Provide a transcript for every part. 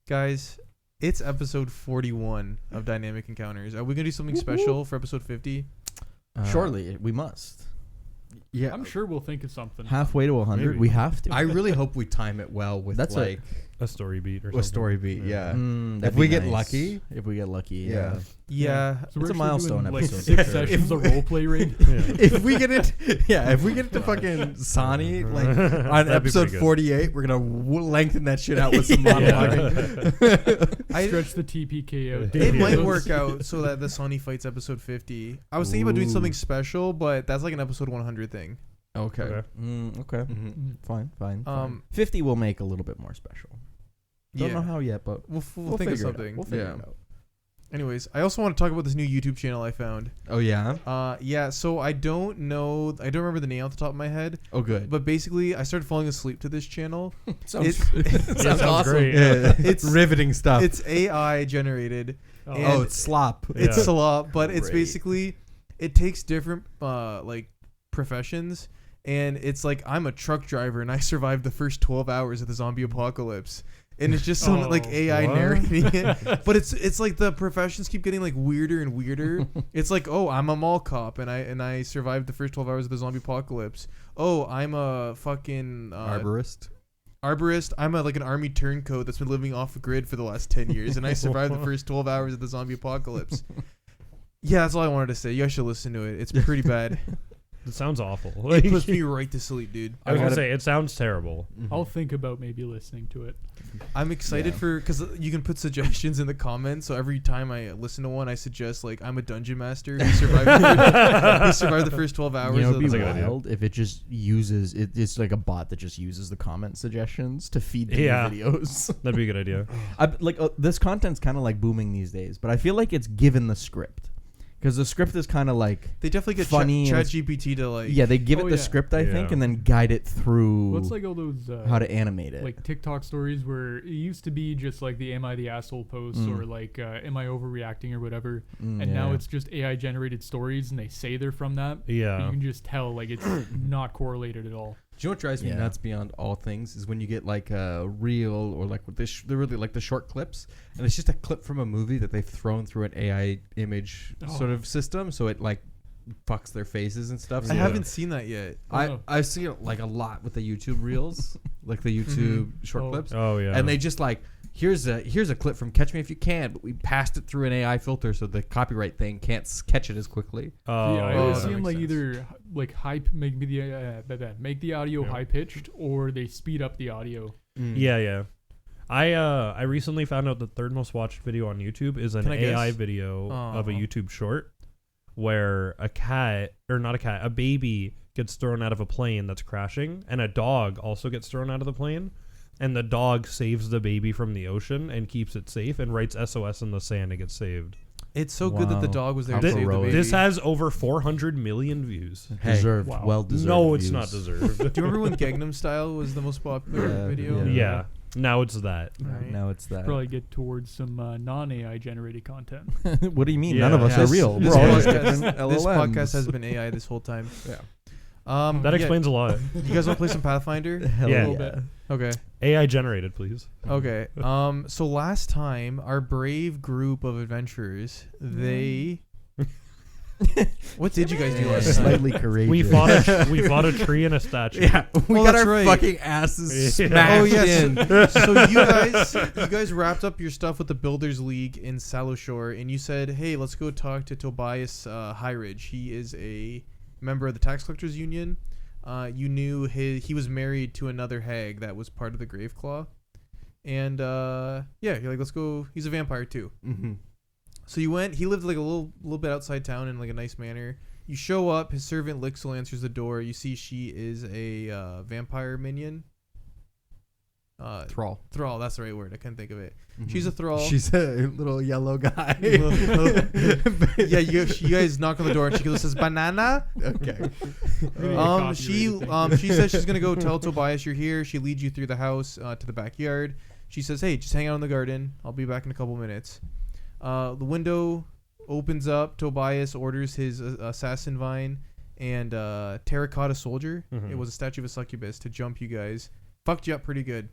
Guys, it's episode 41 of Dynamic Encounters. Are we going to do something special for episode 50? Shortly, we must. Yeah, I'm sure we'll think of something. Halfway to 100, Maybe. we have to. I really hope we time it well with That's like a story beat or something. a story beat. Yeah. That'd If we be get nice. lucky. If we get lucky, Yeah. Yeah. So It's a we're actually milestone doing, like episode. 6 sessions of roleplay ring. If we get into fucking Sani like on That'd be episode pretty good. 48, we're gonna lengthen that shit out with some monologuing. Stretch the TPK out. It might Those- work out so that the Sony fights episode 50. I was thinking about doing something special, but that's like an episode 100 thing. Okay. Okay. Okay. Mhm. Fine. 50 will make a little bit more special. Don't know how yet, but We'll think of figure it out. something. We'll figure Yeah. it out. Anyways, I also want to talk about this new YouTube channel I found. Oh yeah. Yeah, so I don't remember the name off the top of my head, Oh good. but basically I started falling asleep to this channel. Sounds, Sounds awesome. great. Yeah. It's- riveting stuff. It's AI generated. And oh, it's slop. It's Yeah. a lot, but it's Great. basically it takes different like professions, and it's like I'm a truck driver and I survived the first 12 hours of the zombie apocalypse. And it's just some like AI what? narrating it, but it's like the professions keep getting like weirder and weirder. It's like, oh, I'm a mall cop and I survived the first 12 hours of the zombie apocalypse. Oh, I'm a fucking arborist. I'm like an army turncoat that's been living off the grid for the last 10 years, and I survived the first 12 hours of the zombie apocalypse. Yeah, that's all I wanted to say. You guys should listen to it. It's pretty bad. It sounds awful. It puts me right to sleep, dude. I was gonna say it sounds terrible. I'll think about maybe listening to it. I'm excited because you can put suggestions in the comments. So every time I listen to one, I suggest like I'm a dungeon master who survived the first 12 hours. You know, of it'd be the wild if it just uses it's like a bot that just uses the comment suggestions to feed the Yeah. videos. That'd be a good idea. This content's kind of like booming these days, but I feel like it's given the script because the script is kind of like They definitely get funny Chat and GPT to like. yeah, they give Oh, it the yeah. script I think, Yeah. and then guide it through Well, it's like all those how to animate it. like TikTok stories where it used to be just like the "Am I the asshole" posts or like "Am I overreacting" or whatever, and now it's just AI generated stories, and they say they're from that. But Yeah. you can just tell like it's not correlated at all. Do you know what drives me Yeah. nuts beyond all things is when you get like a reel or like with this, they're really like the short clips, and it's just a clip from a movie that they've thrown through an AI image sort of system, so it like fucks their faces and stuff. I So haven't seen that yet. I see it like a lot with the YouTube reels, like the YouTube short clips, Oh yeah. and they just like here's a clip from Catch Me If You Can, but we passed it through an AI filter so the copyright thing can't catch it as quickly. Oh, Yeah, I that always see them makes like sense. either like make the audio high pitched, or they speed up the audio. Yeah. I recently found out the third most watched video on YouTube is an Can I AI guess? video of a Aw. YouTube short where a baby gets thrown out of a plane that's crashing, and a dog also gets thrown out of the plane, and the dog saves the baby from the ocean and keeps it safe and writes SOS in the sand and gets saved. It's so good that the Wow. dog was there How to save the heroic. baby. This has over 400 million views. deserved, Wow. well deserved. No, it's views. not deserved. Do you remember when Gangnam Style was the most popular Yeah, video? Yeah. Now it's that. Right. Now it's that. Probably get towards some non-AI generated content. What do you mean? Yeah. None of us Yeah. are real. This We're all just podcast- different This LLMs. podcast has been AI this whole time. Yeah. That explains a lot. You guys want to play some Pathfinder? Hell Yeah. A little bit. Okay. AI generated, please. Okay. So last time, our brave group of adventurers, they. What did you guys do last time? Slightly courageous. We fought a tree and a statue. Yeah, we Oh, got that's our right. fucking asses Yeah. smashed Oh yes. in. So you guys wrapped up your stuff with the Builders League in Saloshore, and you said, "Hey, let's go talk to Tobias Highridge. He is a member of the Tax Collectors Union. You knew he was married to another hag that was part of the Graveclaw, and yeah, you're like, let's go. He's a vampire too. Mm-hmm. So you went. He lived like a little bit outside town in like a nice manor. You show up. His servant Lixel answers the door. You see she is a vampire minion. Thrall. Thrall. That's the right word. I couldn't think of it. Mhm. She's a thrall. She's a little yellow guy. Yeah, you guys knock on the door and she goes, says banana. Okay. She says she's gonna go tell Tobias you're here. She leads you through the house to the backyard. She says, "Hey, just hang out in the garden. I'll be back in a couple minutes." The window opens up. Tobias orders his assassin vine and terracotta soldier. Mhm. It was a statue of a succubus to jump you guys. Fucked you up pretty good.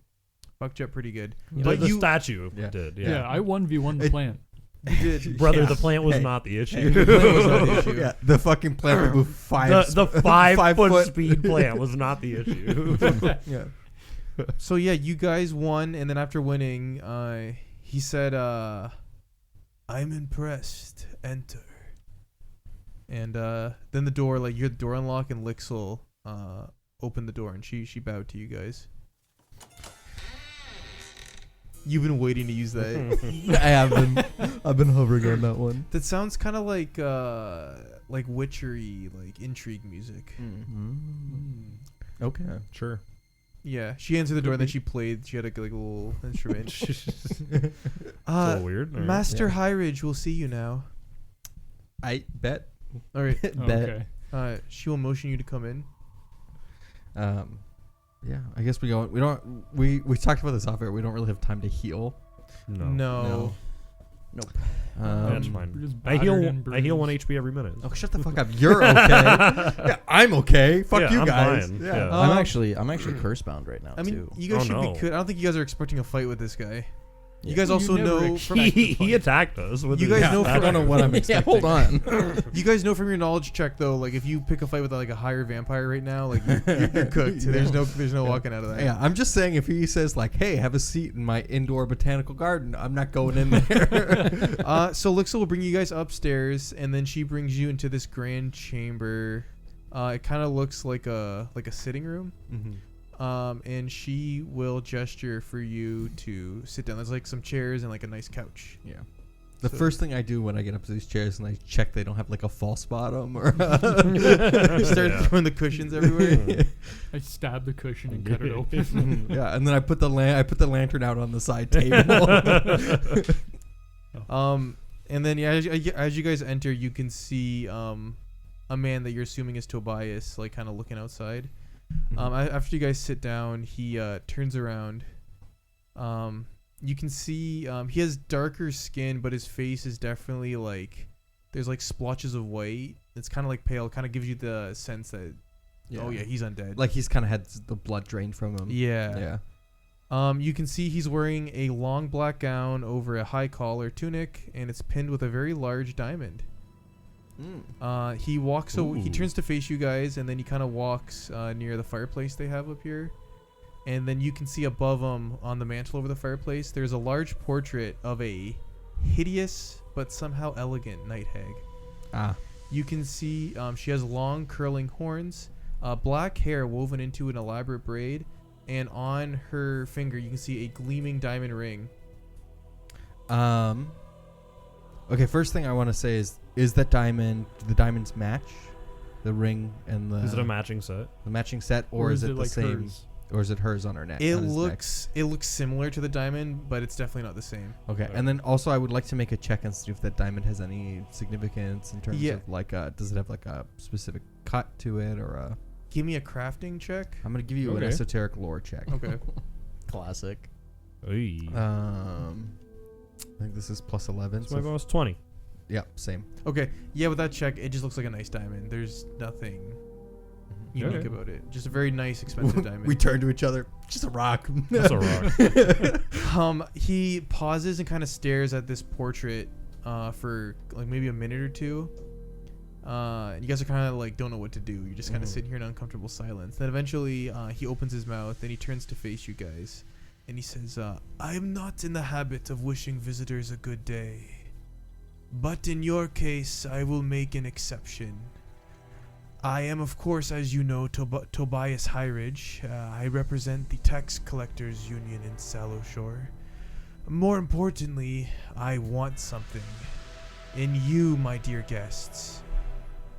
fucked you up pretty good. But the statue did. Yeah, I 1v1 the plant. You did. Brother, the plant was not the issue. The plant was not the issue. Yeah, the fucking plant would move the 5 5 foot foot. speed plant was not the issue. Yeah. So yeah, you guys won, and then after winning, he said, "I'm impressed. Enter." And then the door, like, you hear the door unlock, and Lixel opened the door, and she bowed to you guys. You've been waiting to use that. I have been. I've been hovering on that one. That sounds kind of like witchery, like intrigue music. Okay. Sure. Yeah, she answered the door, and then she played. She had like a little instrument. So weird. All right. Master Yeah. Highridge will see you now. I bet. All right. Bet. Okay. She will motion you to come in. Yeah, I guess we don't. We talked about this off air. We don't really have time to heal. No. Nope. That's We're fine. just I battered and heal 1 bruised. HP every minute. Oh, shut the fuck up. You're okay. Yeah, I'm okay. Fuck Yeah, you I'm guys. fine. Yeah. Yeah. I'm actually curse bound right now I mean, too. you guys Oh, should no. be good. I don't think you guys are expecting a fight with this guy. You Yeah. guys Well, also you never know from He attacked us. With You his guys know I for- don't know what I'm Yeah, expecting. hold on. you guys know from your knowledge check though, like if you pick a fight with like a higher vampire right now, like you're cooked. Yeah. There's no walking out of that. Yeah, I'm just saying if he says like, "Hey, have a seat in my indoor botanical garden," I'm not going in there. So Lixel will bring you guys upstairs, and then she brings you into this grand chamber. It kind of looks like a sitting room. And she will gesture for you to sit down. There's like some chairs and like a nice couch. Yeah. The So- first thing I do when I get up to these chairs and I check they don't have like a false bottom or Start throwing the cushions everywhere. I stab the cushion and cut it open. yeah, and then I put the lantern out on the side table. And then yeah, as you guys enter, you can see a man that you're assuming is Tobias, like kind of looking outside. After you guys sit down, he turns around. You can see he has darker skin, but his face is definitely like there's like splotches of white. It's kind of like pale. Kind of gives you the sense that oh yeah, he's undead. Like he's kind of had the blood drained from him. yeah. You can see he's wearing a long black gown over a high collar tunic, and it's pinned with a very large diamond. He walks. He turns to face you guys, and then he kind of walks near the fireplace they have up here. And then you can see above him on the mantle over the fireplace, there's a large portrait of a hideous but somehow elegant night hag. You can see she has long curling horns, black hair woven into an elaborate braid, and on her finger you can see a gleaming diamond ring. Okay, first thing I want to say is that diamond, do the diamonds match? The ring and the... Is it a matching set? The matching set, or is it the like same... hers? Or is it hers on her neck? It on his neck? looks similar to the diamond, but it's definitely not the same. Okay, and then also I would like to make a check and see if that diamond has any significance in terms of like, does it have like a specific cut to it or a... Give me a crafting check. I'm going to give you an Okay. esoteric lore check. Okay. Classic. Oy. I think this is plus 11. So my bonus 20. Yeah, same. Okay. Yeah, with that check, it just looks like a nice diamond. There's nothing unique Okay. about it. Just a very nice, expensive diamond. We turn to each other. Just a rock. That's a rock. He pauses and kind of stares at this portrait for like maybe a minute or two. You guys are kind of like don't know what to do. You're just kind of sitting here in uncomfortable silence. Then eventually he opens his mouth and he turns to face you guys. And he says, I am not in the habit of wishing visitors a good day. But in your case, I will make an exception. I am, of course, as you know, Tobias Highridge. I represent the Tax Collectors Union in Sallow Shore. More importantly, I want something. And you, my dear guests,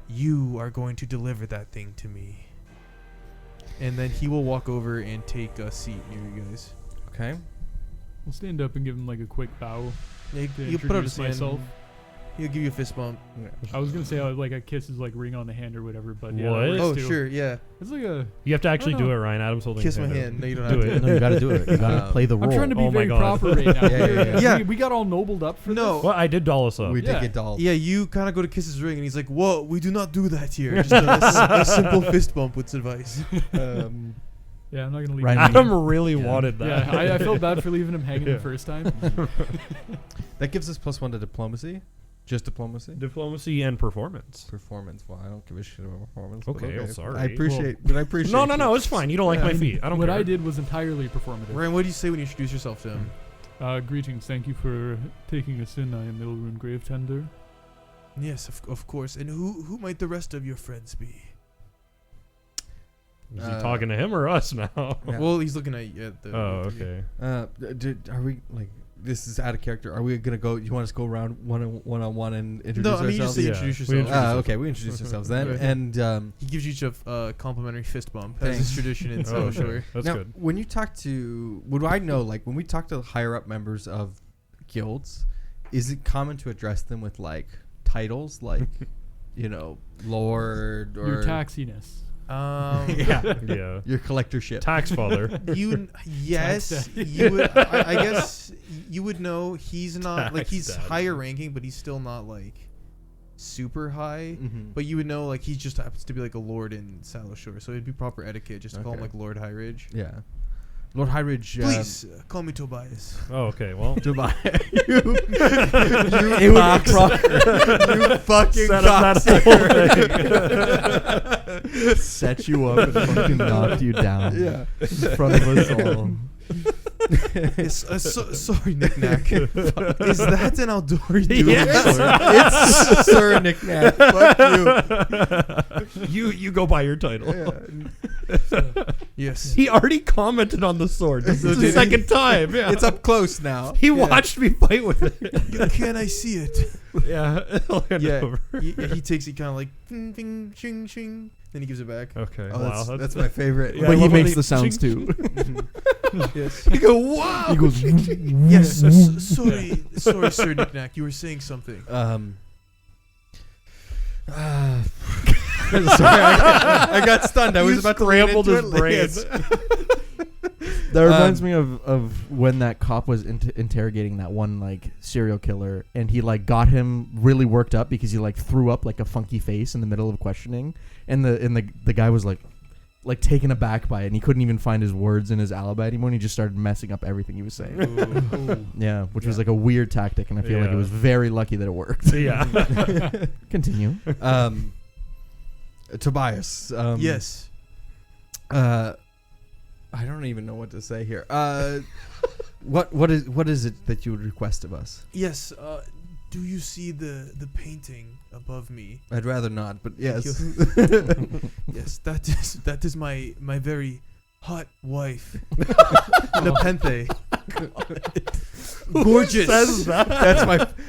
you are going to deliver that thing to me. And then he will walk over and take a seat near you guys. Okay. I'll stand up and give him like a quick bow. Yeah, To he'll put out his introduce hand. myself. He'll give you a fist bump. I was gonna say like a kiss is like ring on the hand or whatever, but yeah, What? that works Oh, too. sure, yeah. It's like a. You have to actually Oh, do no. it, Ryan. Adam's holding Kiss his my out. hand. No, you don't Do have it. to. No, you gotta do it. You gotta play the role. I'm trying to be Oh my very God. proper right now. Yeah. Yeah. We got all nobled up for No. this. Well, I did doll us up. We Yeah. did get dolled. Yeah, you kind of go to kiss his ring, and he's like, "Whoa, we do not do that here. Just a simple fist bump with advice." Yeah, I'm not gonna leave. Right. him hanging. Adam really wanted that. Yeah, I felt bad for leaving him hanging Yeah. the first time. That gives us +1 to diplomacy. Just diplomacy. Diplomacy and performance. Performance. Well, I don't give a shit about performance. but Okay, oh, sorry. I appreciate. But I appreciate. No, it's fine. You don't like my feet. I don't What care. I did was entirely performative. Ryan, what do you say when you introduce yourself to him? Greetings. Thank you for taking us in. I am Ilrun Gravetender. Yes, of course. And who might the rest of your friends be? Is he talking to him or us now? Yeah. Well, he's looking at you. At the Oh, okay. Are we like? This is out of character. Are we gonna go? You want us to go around one on one and introduce No, I mean you just ourselves? say Yeah, introduce we yourself. Okay, we introduce ourselves then, Okay. and He gives you each a complimentary fist bump as Thanks. is tradition in Oh, South okay. Shore. That's now, good. when you talk to, would I know, like, when we talk to the higher up members of guilds, is it common to address them with like titles, like, lord or Your taxiness. yeah, Yeah. your collectorship? Tax father. Yes, Tax dad. you would. I guess you would know he's not like Tax he's dad. higher ranking, but he's still not like super high. Mhm. But you would know like he just happens to be like a lord in South Shore, so it'd be proper etiquette just to call him Okay. like Lord High Ridge. Yeah, Lord Highridge. Please call me Tobias. Oh, okay. Well, Tobias. It would You fucking set up that whole thing. set you up and fucking knock you down. Yeah. In front of us all. Yes, sorry, Knick-Knack. Is that an Aldori dude? Yes. It's Sir Knick-Knack. Fuck you go by your title. you. Yes. He already commented on the sword. This is the second time. Yeah. It's up close now. He watched me fight with it. Can I see it? Yeah. I'll hand it Yeah. over. He takes it kind of like ding, ding, shing, shing. Then he gives it back. Okay. Oh, wow. that's my favorite. Yeah, But I he love when makes he- the sounds too. Yes. You go, wow. He goes. Yes. Sorry, Sir Knick-Knack. You were saying something. Sorry, I got stunned. I was You about to scrambled lean his into it. brain. Yes. That reminds me of when that cop was interrogating that one like serial killer, and he like got him really worked up because he like threw up like a funky face in the middle of questioning, and the guy was like taken aback by it, and he couldn't even find his words in his alibi anymore, and he just started messing up everything he was saying. Ooh. Yeah, which was like a weird tactic, and I feel like it Yeah. was very lucky that it worked. Yeah. Continue. Tobias. Yes. I don't even know what to say here. What is it that you would request of us? Yes. Do you see the painting above me? I'd rather not, but yes. Yes. That is my very hot wife, Nepenthe. Gorgeous. Says that?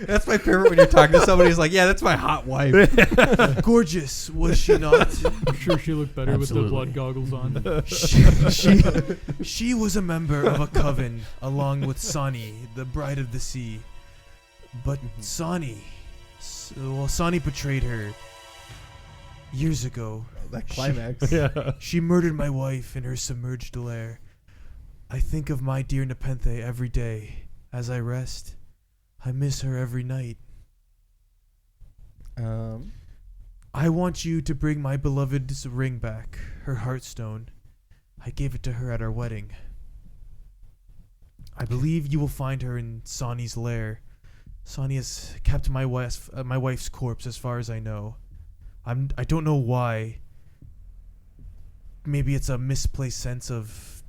That's my favorite when you're talking to somebody who's like, yeah, that's my hot wife. Gorgeous, was she not? I'm sure she looked better with the Absolutely. blood goggles on. She was a member of a coven along with Sani, the bride of the sea. But Sani betrayed her years ago. That climax. Yeah. She murdered my wife in her submerged lair. I think of my dear Nepenthe every day. As I rest, I miss her every night. I want you to bring my beloved's ring back, her heartstone. I gave it to her at our wedding. I believe you will find her in Sani's lair. Sani has kept my wife's corpse as far as I know. I don't know why. Maybe it's a misplaced sense of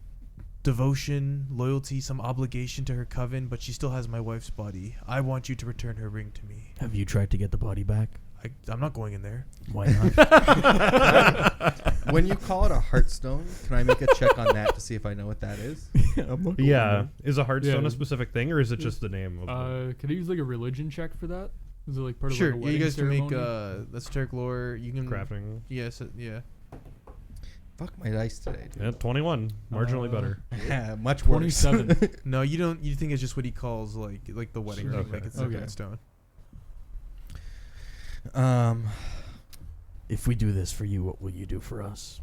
devotion, loyalty, some obligation to her coven, but she still has my wife's body. I want you to return her ring to me. Have you tried to get the body back? I'm not going in there. Why not? When you call it a heartstone, can I make a check on that to see if I know what that is? Yeah. Is a heartstone Yeah. a specific thing, or is it just the name of Could I use like a religion check for that? Is it like part of Sure, like a yeah, wedding you guys can make ceremony? esoteric lore. You can crafting? Yes, yeah. Fuck my dice today, Yeah, 21. Marginally better. dude. Much worse. 27. No, you don't. You think it's just what he calls like the wedding Sure. ring, Okay. like it's Okay. a headstone. If we do this for you, what will you do for us?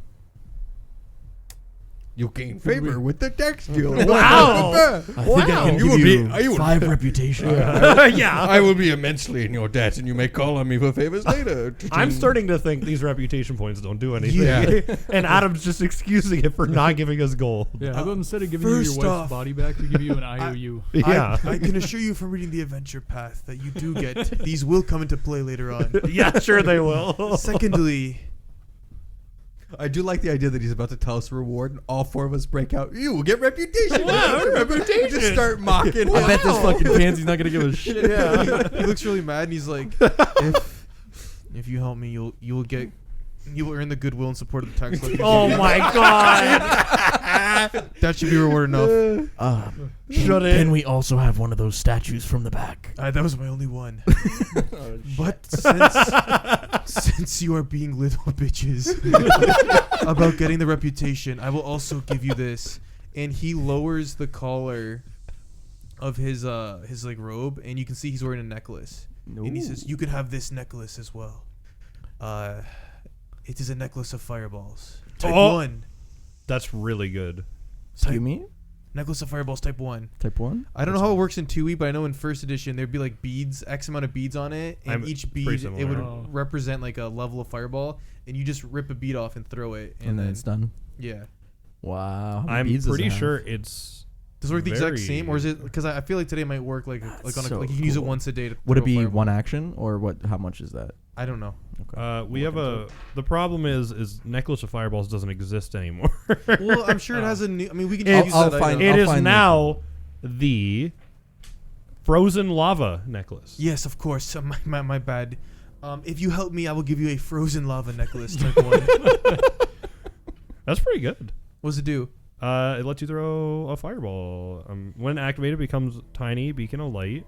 You gain favor with the tax guild. Wow. I think I can give you 5 reputation. Yeah. I will be immensely in your debt, and you may call on me for favors later. I'm starting to think these reputation points don't do anything. Yeah. And Adam's just excusing it for not giving us gold. Yeah, how about instead of giving you your First wife's off, body back, we give you an IOU? Yeah. I can assure you from reading the adventure path that you do get these will come into play later on. Yeah, sure they will. Secondly, I do like the idea that he's about to tell us a reward, and all 4 of us break out. You will get reputation. Reputation. Just start mocking. I bet this fucking pansy's not gonna give a shit. yeah, he looks really mad, and he's like, "If you help me, you will earn the goodwill and support of the tax collector." Oh my god. That should be reward enough. Can we also have one of those statues from the back? That was my only one. Oh, But since you are being little bitches about getting the reputation, I will also give you this. And he lowers the collar of his like robe, and you can see he's wearing a necklace. And he says, "You can have this necklace as well. It is a necklace of fireballs. Type 1. That's really good. Excuse me? Necklace of fireballs type 1. Type 1? I don't know how it works in 2e, but I know in first edition there'd be like beads, X amount of beads on it, and each bead similar. it would Oh. represent like a level of fireball, and you just rip a bead off and throw it, And then it's done. yeah. Wow. How many I'm beads does pretty it have? sure it's Does it work the exact very- same, or is it because I feel like today might work like on a, so like you can use it cool. once a day. To Would it throw be fireball. one action or what? How much is that? I don't know. we have the problem is Necklace of Fireballs doesn't exist anymore. Well, I'm sure it has a new. I mean, we can I'll- use I'll that find- item. It I'll is find now the frozen lava necklace. Yes, of course. My bad. If you help me, I will give you a frozen lava necklace type 1. That's pretty good. What does it do? It lets you throw a fireball. When activated, it becomes tiny beacon of light.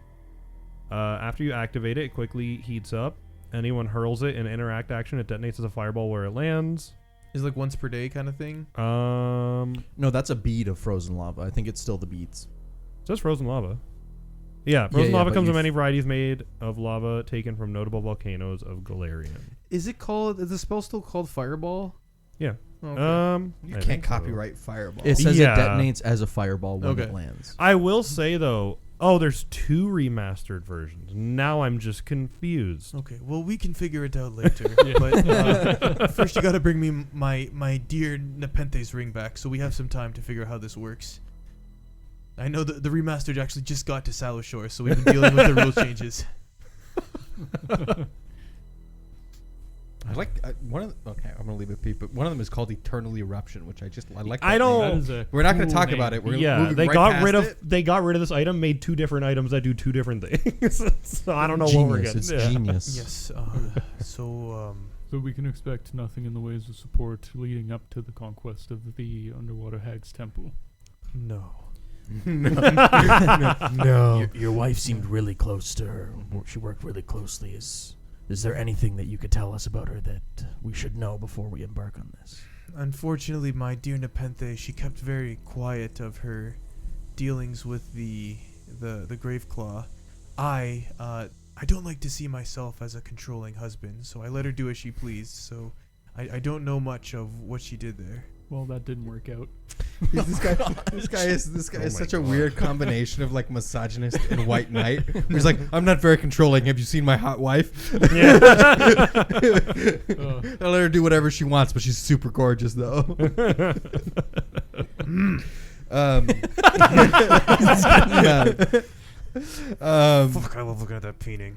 After you activate it, it quickly heats up. Anyone hurls it in interact action, it detonates as a fireball where it lands. Is it like once per day kind of thing? No, that's a bead of frozen lava. I think it's still the beads. It says frozen lava. Yeah, frozen yeah, lava but comes in you many varieties made of lava taken from notable volcanoes of Galarian. Is the spell still called fireball? Yeah. Okay. You I can't think so. copyright fireball. It says Yeah. it detonates as a fireball when Okay. it lands. I will say though, there's 2 remastered versions. Now I'm just confused. Okay, well, we can figure it out later. But first, you got to bring me my dear Nepenthe's ring back, so we have some time to figure out how this works. I know the remastered actually just got to Sallow Shore, so we've been dealing with the rule changes. I like one of. Okay, I'm gonna leave it, Pete. But one of them is called Eternal Eruption, which I like. I that don't- name. That is a We're not going to cool talk name. about it. We're Yeah, moving they right got past rid of it. they got rid of this item, made 2 different items that do 2 different things. So I don't know what we're Genius. getting. It's Yeah. genius. Yes. So So we can expect nothing in the ways of support leading up to the conquest of the Underwater Hag's Temple. no. No. Your wife seemed really close to her. She worked really closely. Is there anything that you could tell us about her that we should know before we embark on this? Unfortunately, my dear Nepenthe, she kept very quiet of her dealings with the Graveclaw. I don't like to see myself as a controlling husband, so I let her do as she pleased. So I don't know much of what she did there. Well, that didn't work out. This guy is such a weird combination of like misogynist and white knight. He's like, I'm not very controlling. Have you seen my hot wife? Yeah. I let her do whatever she wants, but she's super gorgeous though. Fuck, I love looking at that painting.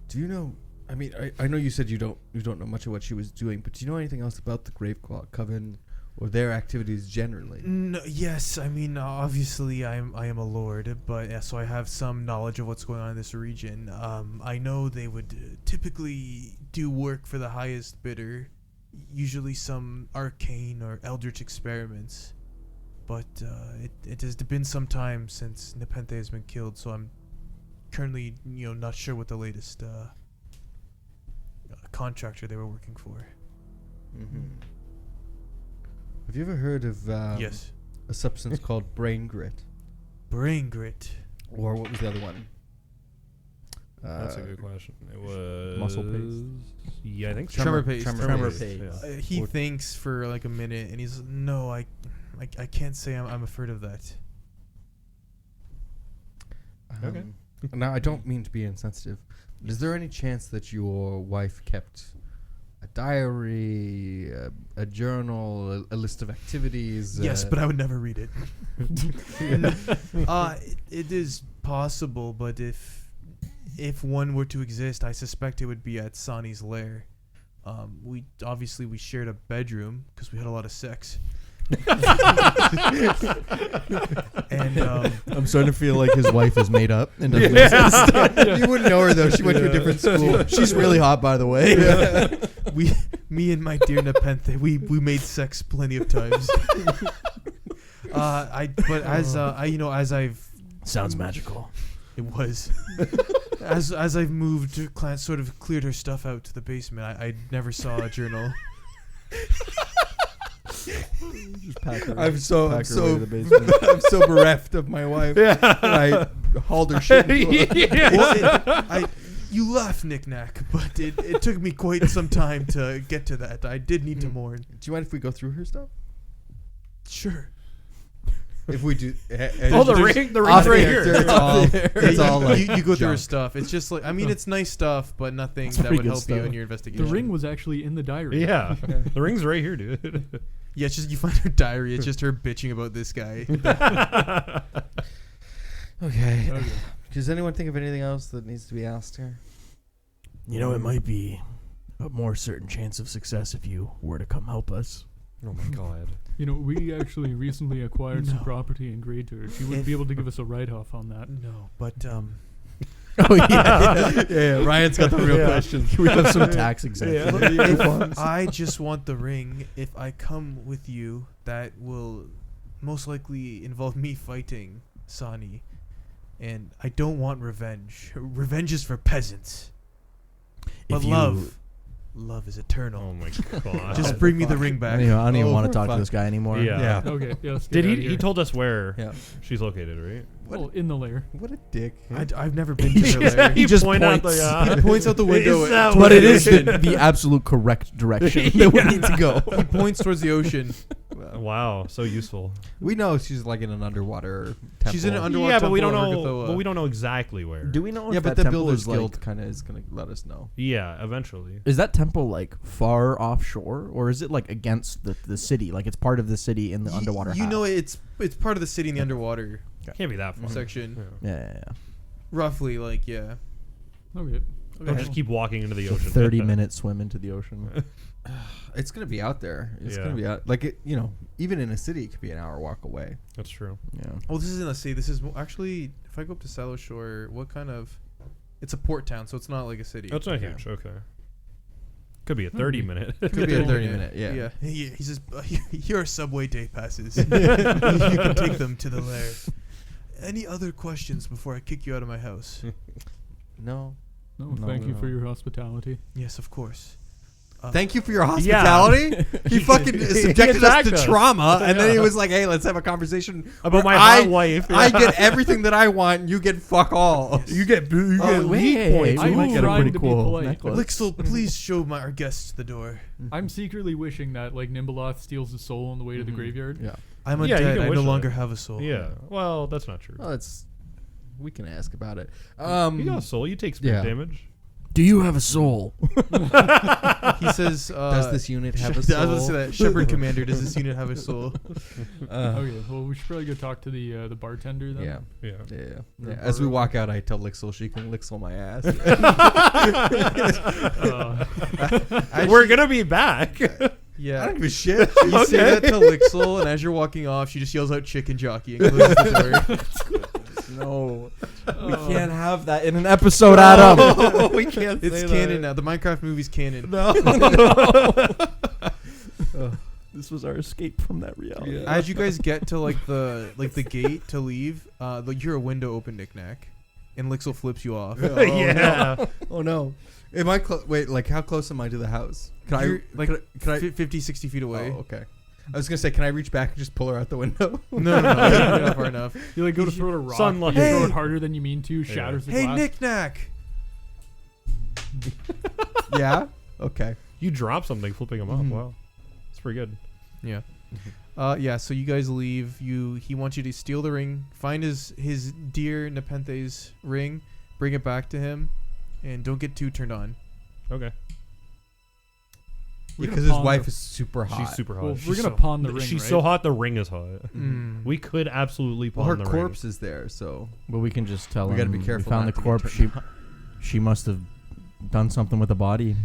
Do you know? I mean, I know you said you don't know much of what she was doing, but do you know anything else about the Graveclaw Coven or their activities generally? No, yes, I mean obviously I am a lord, but so I have some knowledge of what's going on in this region. I know they would typically do work for the highest bidder, usually some arcane or eldritch experiments. But it has been some time since Nepenthe has been killed, so I'm currently not sure what the latest contractor they were working for. Mm-hmm. Have you ever heard of Yes. a substance called brain grit? Brain grit. Or what was the other one? That's a good question. It was Muscle paste. Yeah, I think Tremor paste. Tremor paste. paste. Yeah. He thinks for like a minute, and he's no, I can't say I'm afraid of that. Okay. Now, I don't mean to be insensitive. But is there any chance that your wife kept a diary, a journal, a list of activities? Yes, but I would never read it. It is possible, but if one were to exist, I suspect it would be at Sani's lair. We shared a bedroom because we had a lot of sex. And I'm starting to feel like his wife is made up and doesn't exist. You wouldn't know her though. She went to a different school. She's really hot, by the way. me and my dear Nepenthe, we made sex plenty of times. As I've Sounds magical. it was as I've moved, Clance sort of cleared her stuff out to the basement. I never saw a journal. Just pack her. I'm so pack her away to the I'm basement. so bereft of my wife. Yeah. I hauled her shit. Well, you laugh, knick-knack, but it took me quite some time to get to that. I did need to mourn. Do you mind if we go through her stuff? Sure. If we do, Oh, the ring's right here. It's all like you go through her junk. stuff. It's just like, I mean, it's nice stuff, but nothing that pretty would good help you stuff. in your The investigation. ring was actually in the diary. Yeah, the ring's right here, dude. Yeah, it's just you find her diary. It's just her bitching about this guy. Okay. Okay. Does anyone think of anything else that needs to be asked here? You know, it might be a more certain chance of success if you were to come help us. Oh my god. You know, we actually recently acquired some No. property in Grey Dirt. She would be able to give us a write-off on that. No, but Oh yeah. Yeah. Ryan's got the real question. We have some tax exemption. if I just want the ring. If I come with you, that will most likely involve me fighting Sani, and I don't want revenge. Revenge is for peasants. But love is eternal. Oh my god. Just bring me the ring back. I don't even Oh, want to for talk to fuck. this guy anymore. Yeah. Okay, yeah, let's Did get outta he? here. He told us where Yeah. she's located, right? Well, in the lair. What a dick. I've never been to her lair. He just point out points. He points out the window. Is that But what it is the absolute correct direction that we need to go. He points towards the ocean. Wow, so useful. We know she's like in an underwater temple. She's in an underwater Yeah, but we temple don't in know. Argathoa. But we don't know exactly where. Do we know if Yeah, but that the temple Builders is like, Guild kind of is going to let us know. Yeah, eventually. is that temple like far offshore, or is it like against the city? Like it's part of the city in the underwater. You half? know, it's part of the city in the underwater Can't be that far. section. Yeah. Yeah. Roughly, like, yeah. Okay. Don't just keep walking into the It's a ocean. 30-minute swim into the ocean. It's going to be out there. It's Yeah. going to be out. Like, it, you know, even in a city, it could be an hour walk away. That's true. Yeah. Well, this isn't a city. This is actually, if I go up to Salo Shore, what kind of... It's a port town, so it's not like a city. That's not Yeah. huge. Okay. Could be a 30-minute. Could be a 30-minute, yeah. Yeah. He says, here are subway day passes. You can take them to the lair. Any other questions before I kick you out of my house? No. No, No, thank you no. for your hospitality. Yes, of course. Thank you for your hospitality. He fucking subjected us attacked to us. trauma, and then he Yeah. was like, "Hey, let's have a conversation About where my hot wife. I get everything that I want. You get fuck all. Yes. You get wait, points. we I'm might get a trying pretty to be cool polite. necklace. Lixel, please show our guests the door. I'm secretly wishing that like Nimbaloth steals the soul on the way to the graveyard. Yeah. I'm Yeah, you undead. can I wish no that. longer have a soul. Yeah. Well, that's not true. Well, we can ask about it. You got a soul. You take spirit yeah. damage. Do you have a soul? He says, does this unit have a I was soul? gonna say that. Shepherd Commander, does this unit have a soul? Okay, well we should probably go talk to the bartender then. Yeah. Yeah. Yeah. As we walk out, I tell Lixel she can Lixel my ass. We're gonna be back. Yeah. I don't give a shit. You say that to Lixel, and as you're walking off, she just yells out chicken jockey and closes the door. No. We can't have that in an episode, Adam. Oh, we can't It's say canon that. now. The Minecraft movie's canon. No. This was our escape from that reality. Yeah. As you guys get to like the gate to leave, you hear a window open, knick-knack, and Lixel flips you off. Oh, Yeah. No. Oh no. Am I wait? Like, how close am I to the house? Can You're, like Can I? 50, 60 feet away. Oh, okay. I was gonna say, can I reach back and just pull her out the window? No, you're not far enough. You like go to throw a rock, Sunlight. you throw Hey. it harder than you mean to, shatters the Hey, glass. knick-knack, Yeah. Okay. You drop something, flipping him off. Mhm. Wow, it's pretty good. Yeah. Yeah, so you guys leave. He wants you to steal the ring, find his dear Nepenthe's ring, bring it back to him, and don't get too turned on. Okay, We're Because gonna his pawn wife the- is super hot. she's super hot. Well, She's we're gonna so- pawn the ring. She's right? so hot, the ring is hot. Mm. We could absolutely Well, pawn her the corpse is there, so But we can just tell We him gotta be careful we found not the to get corpse. turned She must have done something with the body.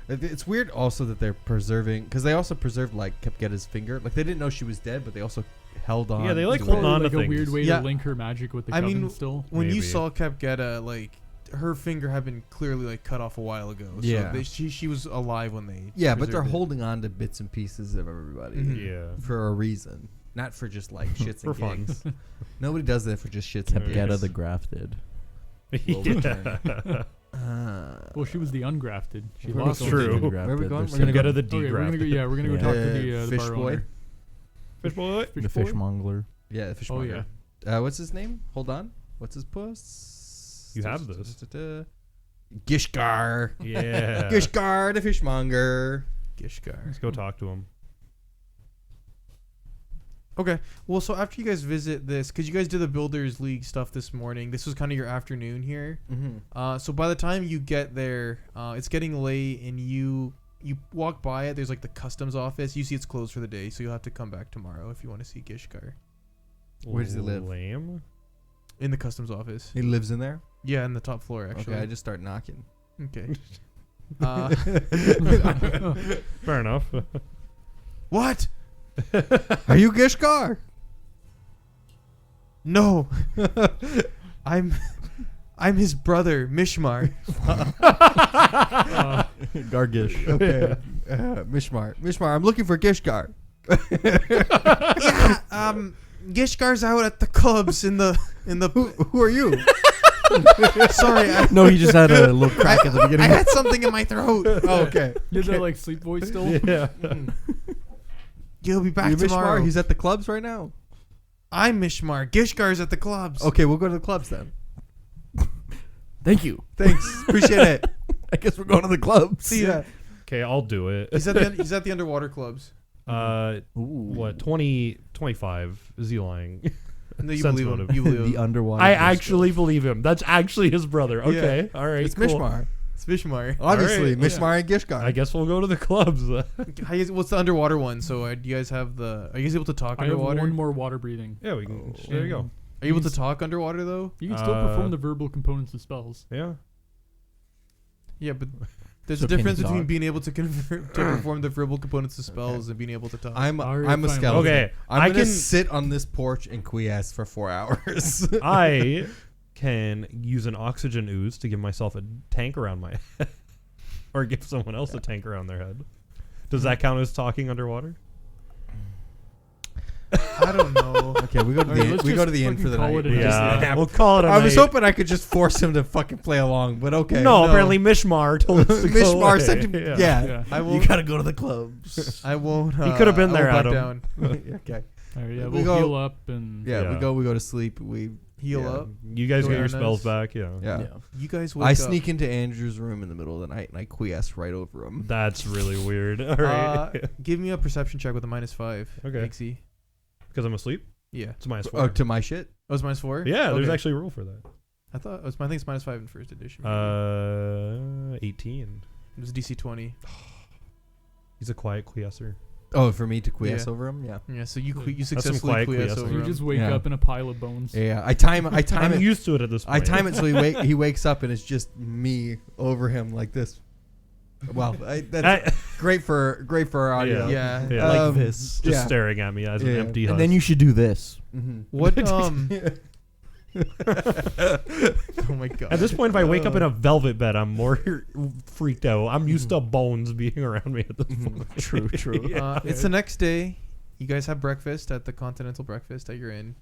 it's weird also that they're preserving, because they also preserved like Kepgetta's finger. Like they didn't know she was dead, but they also held on. Yeah, they, like, to hold it. on to like a things. weird way Yeah. to link her magic with the I coven mean, still. When you Maybe. saw Kepgetta, like her finger had been clearly like cut off a while ago. So Yeah. she was alive when they. Yeah, but they're preserved it. holding on to bits and pieces of everybody Mhm. Yeah. for a reason, not for just like shits For and fun. gigs. Nobody does that for just shits and Kepgetta gigs. the grafted. Will return. Yeah. Well, she was the ungrafted. She We're lost. That's gonna true. go Where are we grafted. going? There's We're gonna Get go- of the Okay, we're gonna go. degrafted. Yeah, we're gonna go Yeah. talk to the Fish bar boy. owner. Fish boy. the boy? fishmonger. Yeah, the fish Oh monger. yeah. What's his name? Hold on. What's his puss? You have this. Gishgar. Yeah. Gishgar, the fishmonger. Gishgar. Let's go talk to him. Okay. Well, so after you guys visit this, because you guys did the Builders League stuff this morning, this was kind of your afternoon here. Mm-hmm. So by the time you get there, it's getting late, and you walk by it. There's like the customs office. You see it's closed for the day, so you'll have to come back tomorrow if you want to see Gishgar Where does he live? Lamb? in the customs office. He lives in there. Yeah, in the top floor actually. Okay, I just start knocking. Okay. Fair enough. What? Are you Gishgar? No. I'm his brother, Mishmar. Gargish. Okay. Mishmar. Mishmar, I'm looking for Gishgar. Yeah, Gishgar's out at the clubs in the Who are you? Sorry, No, he just had a little crack at the I beginning. had something in my throat. Oh, okay. You have that like sleep voice still. Yeah. You'll be back You tomorrow. Mishmar? He's at the clubs right now. I'm Mishmar. Gishgar's at the clubs. Okay, we'll go to the clubs then. Thank you. Thanks. Appreciate it. I guess we're going to the clubs. See ya. Okay, I'll do it. He's at the underwater clubs. What, 20, 25? Is he lying? No, you Sense believe him. motive. You believe The him. underwater. I crystal. actually believe him. That's actually his brother. Okay, all right, It's cool. Mishmar. It's Mishmar. Obviously, Alright, Mishmar and Gishgar. I guess we'll go to the clubs. How you guys- what's the underwater one? So do you guys have the? Are you guys able to talk I have underwater? one more water breathing. Yeah, we can. There you go. Are you able to talk underwater though? You can still Uh, perform the verbal components of spells. Yeah. Yeah, but there's So a can you difference between talk? being able to convert to perform the verbal components of spells and being able to talk. I'm Alright, a fine. skeleton. Okay, I'm I gonna can- sit on this porch and quiesce for 4 hours. I can use an oxygen ooze to give myself a tank around my head, or give someone else a tank around their head. Does that count as talking underwater? I don't know. Okay, we go to Alright, the let's we go just to the inn for the fucking call night. it a Yeah, day. we'll call it a I was night. hoping I could just force him to fucking play along, but okay. No, apparently Mishmar told us to go Mishmar away. said to yeah. Yeah. I You won't. gotta go to the clubs. I won't. He could have been I there, won't back Adam. down. Okay. All right, yeah, We we'll go- heal up and Yeah, Yeah. we go to sleep. We Heal Yeah. up. You guys get your Awareness. spells back. Yeah. yeah. You guys wake I up. sneak into Andrew's room in the middle of the night and I quiesce right over him. That's really weird. All right. Give me a perception check with a -5. Okay. Pixie. Because I'm asleep. Yeah. It's -4. Oh, to my shit. Oh, it's -4. Yeah, there's Okay. actually a rule for that. I thought it was. I think it's -5 in first edition. 18. It was DC 20. He's a quiet quiescer. Oh, for me to quiesce Yeah. over him. Yeah. Yeah. So you That's some successfully quiet quiesce quiescing. over you him. just wake Yeah. up in a pile of bones. Yeah. I time I'm it. used to it at this I point. time it so he wakes up and it's just me over him like this. Wow, that's great for our audio. Yeah. Yeah. Like this. Just yeah. staring at me as an Yeah. empty And hut. then you should do this. Mhm. What? Oh my god. At this point, if I wake up in a velvet bed, I'm more freaked out. I'm used to bones being around me at this point. True, true. Yeah. It's the next day. You guys have breakfast at the Continental Breakfast at your inn.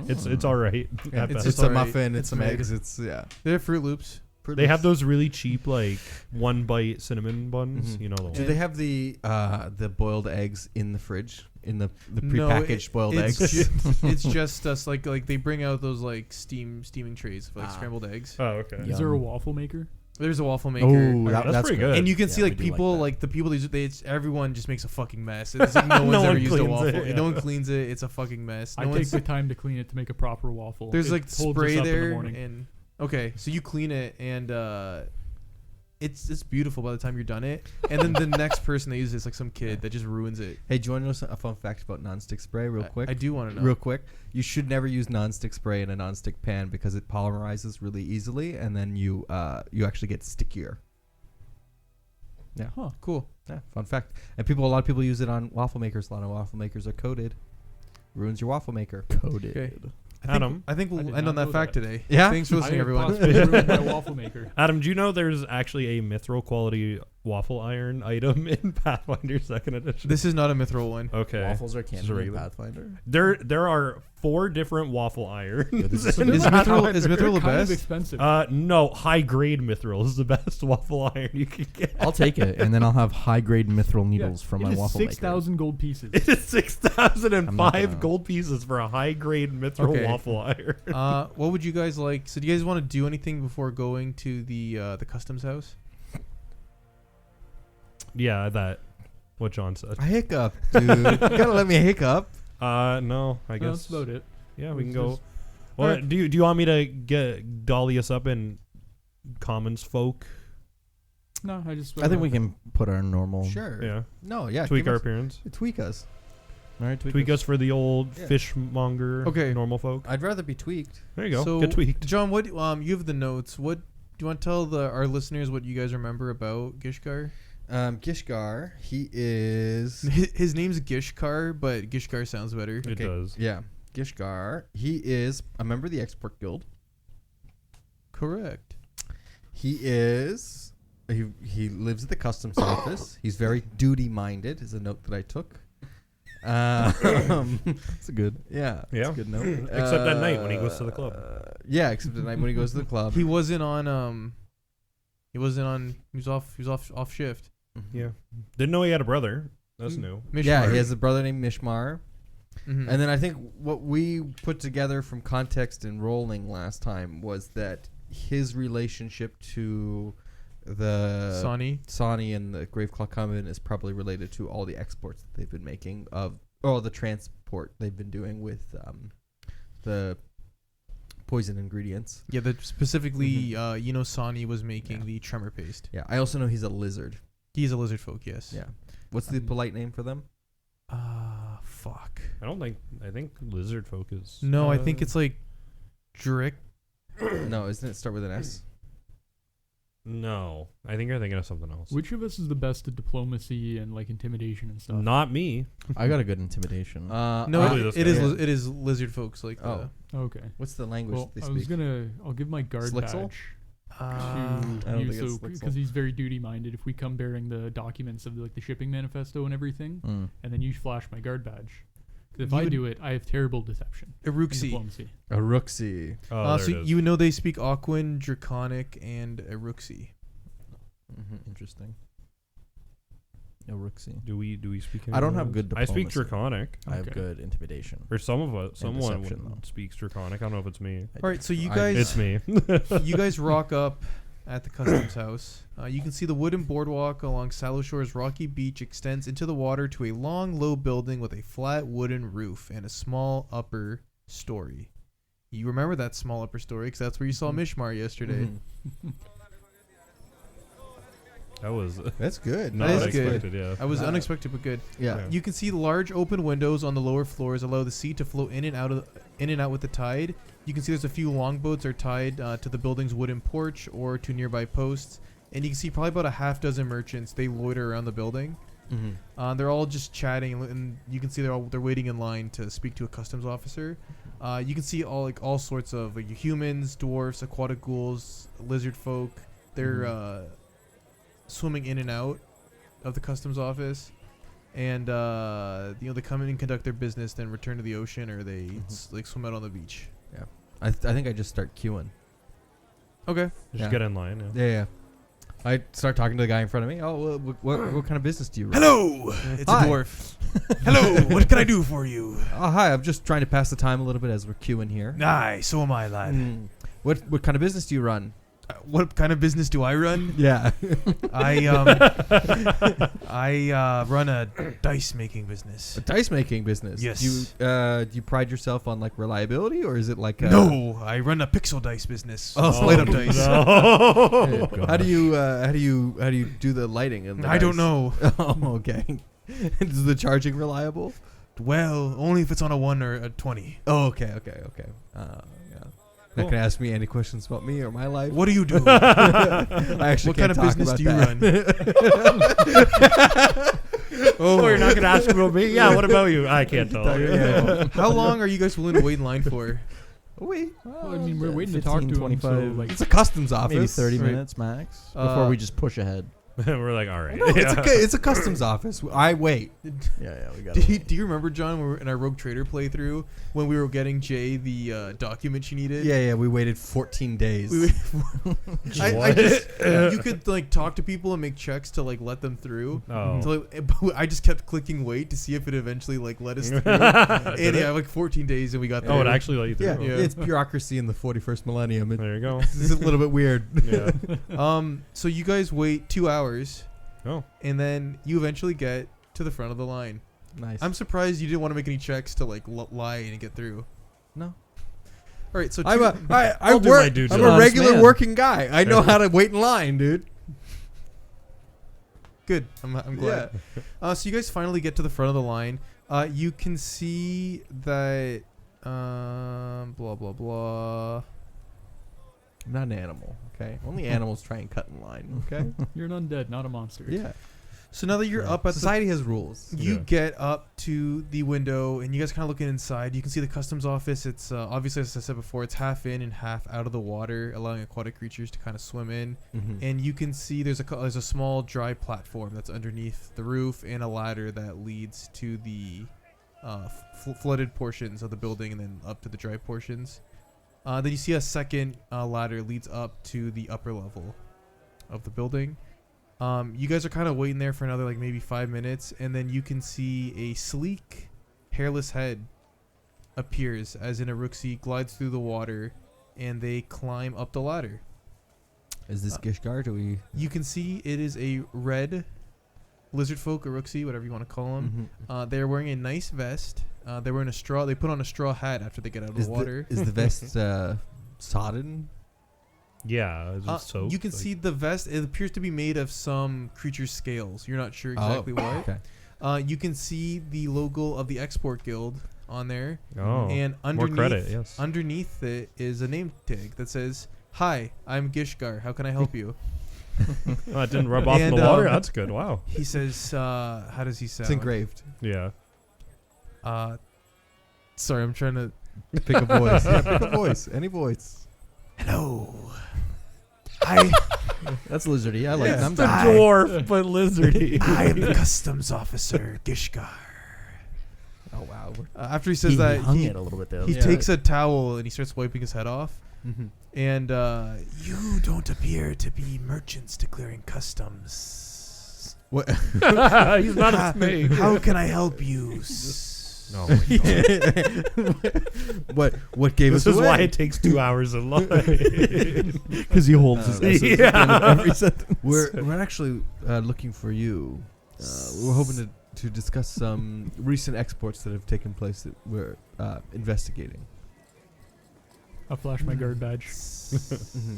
It's all right. Yeah, at it's best. just a alright. muffin. It's some It's made. eggs. It's They have Fruit Loops. They have those really cheap, like, one bite cinnamon buns. Mhm. You know the Do one. they have the boiled eggs in the fridge? In the No, prepackaged boiled it's eggs? It's just us. Like they bring out those like steaming trays of like Ah. scrambled eggs. Oh, okay. Yeah. Is there a waffle maker? There's a waffle maker. Oh, that's pretty good. And you can see Yeah, like we do people, that. like the people everyone just makes a fucking mess. It's like no one's one ever used a cleans waffle. it, yeah. No one cleans it. It's a fucking mess. I No take one's, the time to clean it to make a proper waffle. there's It like holds us spray up in the there, morning. and okay, so you clean it, and it's beautiful by the time you're done it. And then the next person that uses it is like some kid that just ruins it. Hey, do you want to know a fun fact about nonstick spray, real quick? I do want to know. Real quick, you should never use nonstick spray in a nonstick pan because it polymerizes really easily, and then you actually get stickier. Yeah, Huh, cool. yeah, fun fact. And a lot of people use it on waffle makers. A lot of waffle makers are coated. Ruins your waffle maker. Coated. Okay. Adam. I think I we'll did end on not that know fact that. today. Yeah? Thanks for listening, I everyone. possibly ruined my waffle maker. Adam, do you know there's actually a mithril quality waffle iron item in Pathfinder 2nd Edition? This is not a mithril one. Okay. Waffles are This is canon in regular. Pathfinder. There are 4 different waffle irons. this is Is some- mithril They're the kind of best? expensive. No, high grade mithril is the best waffle iron you can get. I'll take it, and then I'll have high grade mithril Yeah, needles from it my is waffle maker. 6,000 gold pieces. It is I'm not 6,005 gonna- gold pieces for a high grade mithril Okay. waffle iron. What would you guys like? So, do you guys want to do anything before going to the customs house? Yeah, that. What John said. I hiccup, dude. You gotta let me hiccup. No, I No, guess. that's about it. Yeah, we can It's go. just- Well, Alright. do you want me to get dolly us up in commons folk? No, I just. I think we can put our normal. Sure. Yeah. No, yeah. Tweak give our us- appearance. Tweak us. All right, Tweak us for the old Yeah. fishmonger. Okay. Normal folk. I'd rather be tweaked. There you go. So, Get tweaked. John, what you have the notes. What do you want to tell our listeners what you guys remember about Gishkar? Gishgar, he is. His name's Gishkar, but Gishkar sounds better. It does. Yeah. Gishgar, he is a member of the Export Guild. Correct. He is. He lives at the customs office. He's very duty minded, is a note that I took. It's a good. Yeah. Yeah. It's a good note. Except at night when he goes to the club. Yeah, except at night when he goes to the club. He wasn't on. He was off shift. Mhm. Yeah. Didn't know he had a brother. That's new. Yeah, Mishmar. he has a brother named Mishmar. Mhm. And then I think what we put together from context and rolling last time was that his relationship to the Sonny. and the Graveclaw Coven is probably related to all the exports that they've been making or the transport they've been doing with the poison ingredients. Yeah, that specifically, Sonny was making the tremor paste. Yeah, I also know he's a lizard. He's a lizard folk, yes. Yeah. What's the polite name for them? Fuck. I think lizard folk is. No, I think it's like Drick. No, isn't it start with an S? No. I think you're thinking of something else. Which of us is the best at diplomacy and like intimidation and stuff? Not me. I got a good intimidation. No, Probably it, this it guy. is Yeah. it is lizard folks like Oh. Okay. What's the language Well, they I was speak? I'll give my guard Slixel? badge the. I don't think it's because Slixel. he's very duty minded. If we come bearing the documents of the shipping manifesto and everything, Mm. and then you flash my guard badge. 'Cause if You I would- do it, I have terrible deception. in Eruxi. diplomacy. A Rooksy. Oh, there So it is. you know they speak Aquan, Draconic, and Eruxi. Interesting. No Rooksy. Do we speak? I don't any have of good those? I speak diplomacy. Draconic. I have Okay. good intimidation. Or some of us. Someone deception, though. speaks Draconic. I don't know if it's me. All right, so you I- guys, It's me. you guys rock up at the customs house. You can see the wooden boardwalk along Salo Shore's rocky beach extends into the water to a long, low building with a flat wooden roof and a small upper story. You remember that small upper story because that's where you saw Mishmar yesterday. That was That's good. not That what I is good. expected. Yeah. I was unexpected but good. Yeah. Yeah. You can see the large open windows on the lower floors allow the sea to flow in and out with the tide. You can see there's a few longboats are tied to the building's wooden porch or to nearby posts, and you can see probably about a half dozen merchants. They loiter around the building. They're all just chatting, and you can see they're waiting in line to speak to a customs officer. You can see all sorts of humans, dwarfs, aquatic ghouls, lizard folk. They're swimming in and out of the customs office, and they come in and conduct their business, then return to the ocean, or they swim out on the beach. I think I just start queuing. Okay. Just Yeah. get in line. Yeah. Yeah. I start talking to the guy in front of me. Oh, what kind of business do you run? Hello, it's Hi. a dwarf. Hello, what can I do for you? Oh, hi. I'm just trying to pass the time a little bit as we're queuing here. Aye, so am I, lad. What kind of business do you run? What kind of business do I run? Yeah. I run a dice making business. A dice making business. Yes. Do you pride yourself on like reliability, or is it like No, I run a pixel dice business. Oh, Light up dice. No. How do you do the lighting? Of the I don't dice? know. Oh, okay. Is the charging reliable? Well, only if it's on a 1 or a 20. Oh, okay. Yeah. Not gonna ask me any questions about me or my life. What do you do? I actually What kind of can't talk business about do you that. run? Oh, you're not gonna ask about me? Yeah. What about you? I can't tell. Yeah. How long are you guys willing to wait in line for? Wait. Well, I mean, we're waiting to talk to 15, him. So 25, like, It's a customs office. maybe 30 Right. minutes max Uh, before we just push ahead. We're like, all right. No, it's a customs office. I wait. Yeah, we got Do you remember, John, when we were in our Rogue Trader playthrough when we were getting Jay the document she needed? Yeah. We waited 14 days. I just you could like talk to people and make checks to like let them through. Oh. So, like, I just kept clicking wait to see if it eventually like let us through. And yeah, like 14 days and we got there. Oh, it actually let you through. yeah, Yeah. it's bureaucracy in the 41st millennium. There you go. It's a little bit weird. Yeah. So you guys wait 2 hours. Oh. And then you eventually get to the front of the line. Nice. I'm surprised you didn't want to make any checks to like lie and get through. No. All right, so I'm I'll do my due I'm a diligence. regular Man. working guy. I know how to wait in line, dude. good. I'm glad. So you guys finally get to the front of the line. You can see that blah blah blah. I'm not an animal, okay? Only animals try and cut in line, okay? you're an undead, not a monster. Yeah. So now that you're up at Society has rules. you Yeah. get up to the window and you guys kind of looking inside. You can see the customs office. It's obviously, as I said before, it's half in and half out of the water, allowing aquatic creatures to kind of swim in. Mm-hmm. And you can see there's a small dry platform that's underneath the roof and a ladder that leads to the flooded portions of the building and then up to the dry portions. Then you see a second ladder leads up to the upper level of the building. You guys are kind of waiting there for another like maybe 5 minutes, and then you can see a sleek, hairless head appears as in a Rooksy glides through the water, and they climb up the ladder. Is this Gishgar? Do we... You can see it is a red lizard folk, or Rooksy, whatever you want to call them. Mhm. They're wearing a nice vest. They're wearing a straw. They put on a straw hat after they get out of the water. Is the vest sodden? Yeah. It's just soaked, You can like- see the vest. It appears to be made of some creature's scales. You're not sure exactly what. Okay. You can see the logo of the Export Guild on there, Oh. and more underneath credit. Yes. underneath it is a name tag that says, "Hi, I'm Gishgar. How can I help you?" Oh, it didn't rub off in And, the water. um, That's good. Wow. He says, "How does he sound?" It's engraved. Yeah. Sorry, I'm trying to. Pick a voice. Yeah, pick a voice. Any voice. Hello. I That's lizardy. I like Yeah. them. The dwarf, but lizardy. I am the customs officer Gishgar. Oh, wow. After he says He that, hung he, it a little bit though. he Yeah. takes a towel and he starts wiping his head off. Mm-hmm. And you don't appear to be merchants declaring customs. What? He's not a snake. How can I help you? No. What gave This us is away? why it takes 2 hours in line. Because he holds his Yeah. essence at the end of every sentence. We're actually looking for you. We're hoping to discuss some recent exports that have taken place that we're investigating. I'll flash my guard badge. Mm-hmm.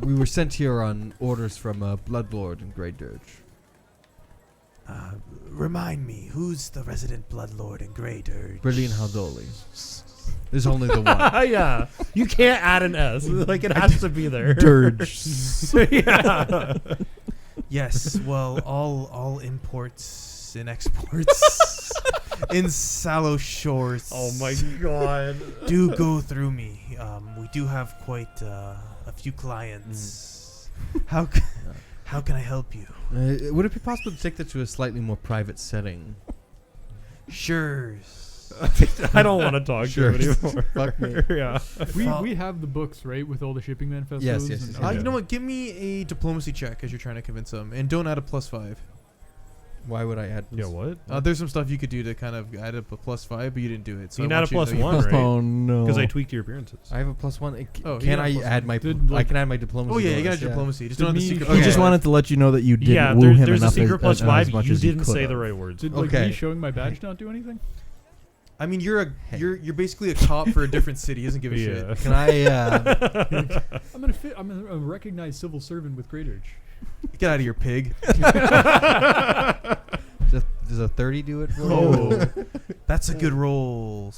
We were sent here on orders from Bloodlord and Grey Dirge. Remind me, who's the resident bloodlord in Grey Dirge? Berlin Haldoli. There's only the one. Yeah. You can't add an S. Like, it has to be there. Dirge. Yeah. Yes, well, all imports and exports in Sallow Shores. Oh my god. Do go through me. We do have quite a few clients. How can I help you? Would it be possible to take that to a slightly more private setting? Sure. I don't want to talk Sure. to him anymore. Fuck me. Yeah. We have the books, right, with all the shipping manifestos. Yes, and- yes. You know what? Give me a diplomacy check as you're trying to convince them, and don't add a +5. Why would I add? Yeah, what? There's some stuff you could do to kind of add up a +5, but you didn't do it. So You I can add a want you to know +1, right? Oh no! Because I tweaked your appearances. I have a +1. Oh, you Can got I a add my? Did, I can add my diplomacy. Oh yeah, you got bonus, diplomacy. Just Did don't have the me- secret. He Okay. just wanted to let you know that you didn't Yeah, woo him there's a enough secret as +5. much You as you didn't could say have. the right words. Did like Okay. me showing my badge not do anything? I mean, you're basically a cop for a different city. He doesn't give a Yeah. shit. Can I? I'm a recognized civil servant with Great Urge. Get out of here, pig. Does a 30 do it? For Oh, that's a good roll.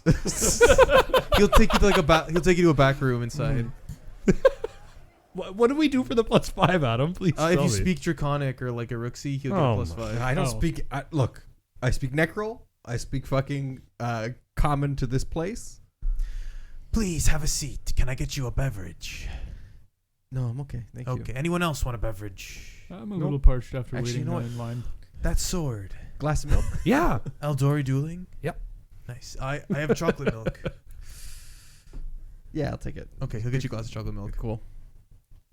He'll take you to he'll take you to a back room inside. What do we do for the +5, Adam? Please If tell you me. speak Draconic or like a Rooksy, he'll Oh get a +5. I don't Oh. speak. Look, I speak Necrol. I speak fucking common to this place. Please have a seat. Can I get you a beverage? No, I'm okay. Thank you. Okay. Anyone else want a beverage? I'm a little parched after Actually, waiting you know what? in line. That sword. Glass of milk. Yeah. Eldori dueling? Yep. Nice. I have chocolate milk. Yeah, I'll take it. Okay, he'll get you a glass of chocolate milk. Cool.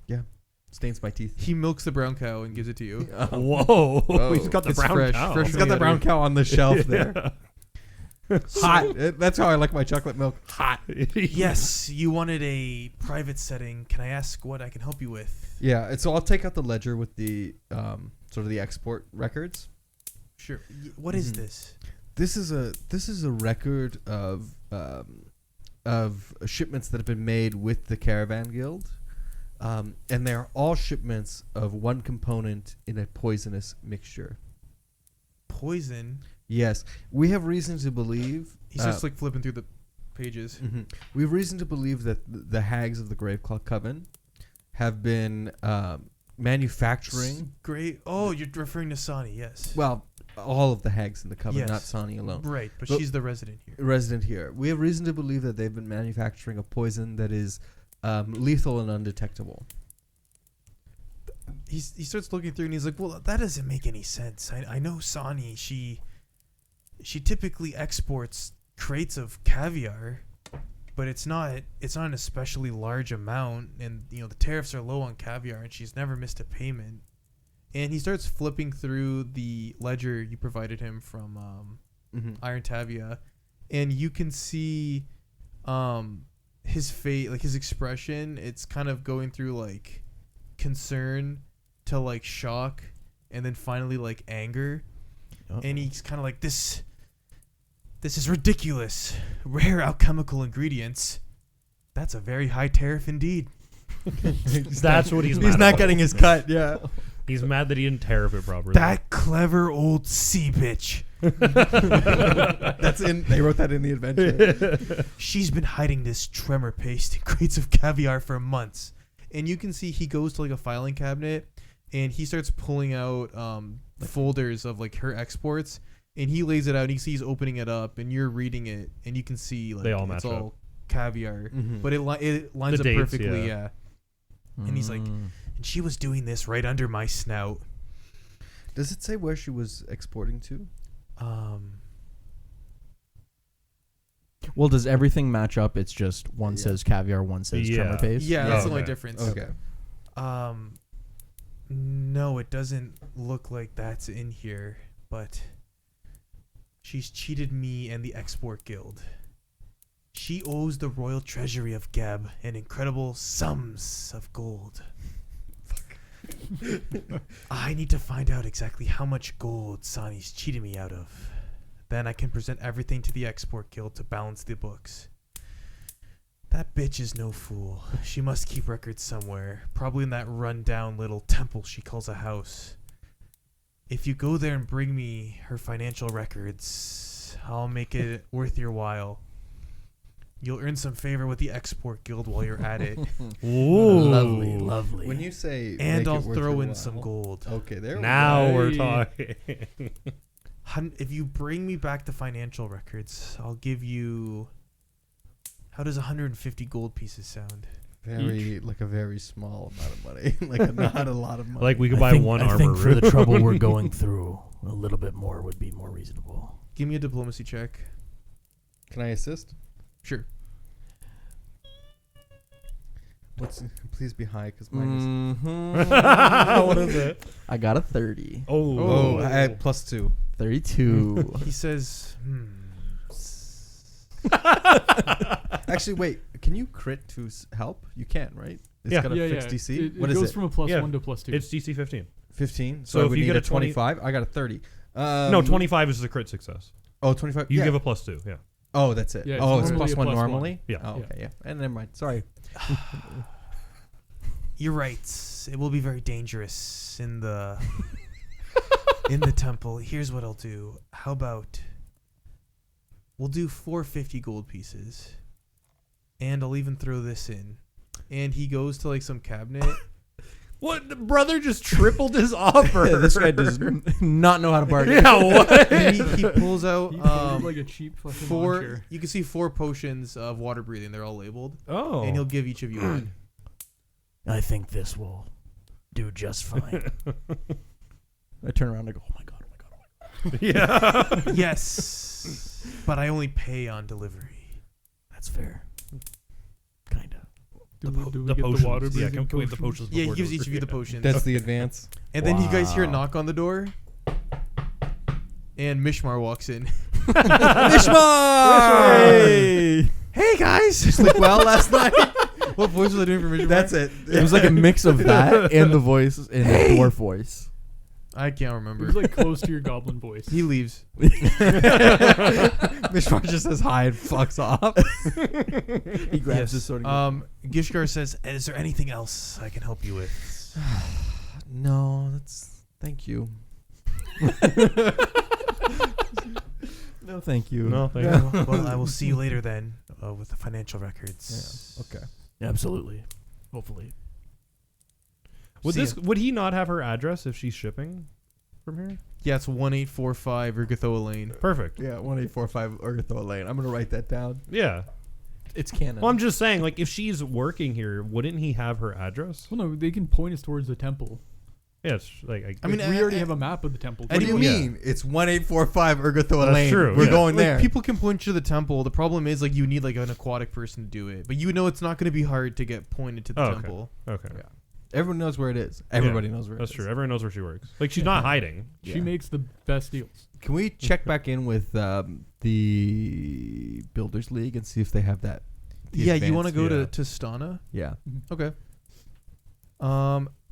Yeah, stains my teeth. He milks the brown cow and gives it to you. Whoa. Whoa. He's got the It's brown fresh. cow. Fresh He's from got the brown cow on the shelf there. Yeah. Hot. That's how I like my chocolate milk. Hot. Yes, you wanted a private setting. Can I ask what I can help you with? Yeah, and so I'll take out the ledger with the sort of the export records. Sure. What is Mhm. this? This is a record of shipments that have been made with the Caravan Guild, and they're all shipments of one component in a poisonous mixture. Poison. Yes, we have reason to believe. He's just like flipping through the pages. Mhm. We have reason to believe that the hags of the Graveclaw Coven have been manufacturing. Great. Oh, you're referring to Sani, yes. Well, all of the hags in the coven, Yes. not Sani alone. Right, but But- she's the resident here. Resident here. We have reason to believe that they've been manufacturing a poison that is lethal and undetectable. He starts looking through and he's like, well, that doesn't make any sense. I know Sani, she typically exports crates of caviar, but it's not an especially large amount, and the tariffs are low on caviar, and she's never missed a payment. And he starts flipping through the ledger you provided him from Iron Tavia, and you can see his face, like his expression. It's kind of going through like concern to like shock, and then finally like anger. And he's kind of like, this is ridiculous. Rare alchemical ingredients. That's a very high tariff indeed. That's what he's mad He's not about. getting his cut. Yeah. He's mad that he didn't tariff it properly. That clever old sea bitch. That's in. They wrote that in the adventure. She's been hiding this tremor paste in crates of caviar for months. And you can see he goes to like a filing cabinet and he starts pulling out folders of like her exports, and he lays it out and you see he's opening it up and you're reading it and you can see like They all it's match all caviar, Mhm. but it lines The up dates, perfectly, yeah. And he's like, and she was doing this right under my snout. Does it say where she was exporting to? Well, does everything match up? It's just one says caviar, one says Yeah. tremor paste. Yeah, that's the only Okay. difference. Okay. No, it doesn't look like that's in here, but she's cheated me and the Export Guild. She owes the royal treasury of Geb an incredible sums of gold. I need to find out exactly how much gold Sani's cheated me out of. Then I can present everything to the Export Guild to balance the books. That bitch is no fool. She must keep records somewhere, probably in that run-down little temple she calls a house. If you go there and bring me her financial records, I'll make it worth your while. You'll earn some favor with the Export Guild while you're at it, Ooh. Lovely, lovely. When you say and make I'll it worth throw your in while- some gold. Okay, there. we Now go. we're Hey. talking. If you bring me back the financial records, I'll give you... How does 150 gold pieces sound? Like a very small amount of money, like not a lot of money. Like we could buy one I armor think for room. the trouble we're going through, a little bit more would be more reasonable. Give me a diplomacy check. Can I assist? Sure. Please be high because mine What is it? I got a 30. Oh, I had +2. 32. He says, Actually, wait. Can you crit to help? You can, right? It's Yeah. got a fixed DC. It What is goes it? from a +1 Yeah. to +2. It's DC 15. 15. So I if would you need get a a 20 25, I got a 30. No, 25 is the crit success. Oh, 25. You yeah. give a +2. Yeah. Oh, that's it. Yeah, it's oh, it's normally a +1 +1. normally? Yeah. Oh, okay, yeah. And never mind. Sorry. "You're right. It will be very dangerous in the in the temple. Here's what I'll do. How about we'll do 450 gold pieces, and I'll even throw this in." And he goes to like some cabinet. What? The brother just tripled his offer. Yeah, this guy does not know how to bargain. Yeah, what? And he pulls out He paid like a cheap fucking lawn 4. chair. You can see 4 potions of water breathing. They're all labeled, Oh. and he'll give each of you one. I think this will do just fine. I turn around and go, oh my god, oh my god, oh my god. Yeah. Yes, but I only pay on delivery. That's fair. Kinda. Do we The get potions. the water Yeah, breathing can we have the potions? potions? Yeah, he before gives each of delivery? you the potions. That's the advance. And then you guys hear a Wow. knock on the door, and Mishmar walks in. Mishmar! Hey! Hey guys, Sleep well last night? what voice was I doing for Mishmar? That's it. It was like a mix of that and the voice and the dwarf voice. I can't It remember. was like close to your goblin voice. He leaves. Mishmar just says hi and fucks off. He grabs his sword. Gishgar says, "Is there anything else I can help you with?" No, that's... Thank you. No, thank you. No, thank you. Well, I will see you later then with the financial records. Okay. Absolutely. Hopefully. Would he not have her address if she's shipping from here? Yeah, it's 1845 Urgathoa Lane. Perfect. Yeah, 1845 Urgathoa Lane. I'm going to write that down. Yeah. It's canon. Well, I'm just saying, like, if she's working here, wouldn't he have her address? Well, no, they can point us towards the temple. Yeah, it's like I mean, we already have a map of the temple. What do you mean? It's 1845 Urgathoa That's Lane. true. We're Yeah. going Like, there. people can point you to the temple. The problem is, like, you need like an aquatic person to do it, but you know it's not going to be hard to get pointed to the Oh, okay. temple. Okay. Yeah. Everyone knows where it is. Everybody knows where That's it is. true. Everyone knows where she works. Like, she's not hiding. She Yeah. makes the best deals. Can we check back in with the Builders League and see if they have that? the Yeah, you want to advance? go yeah. to Stana? Yeah. Okay.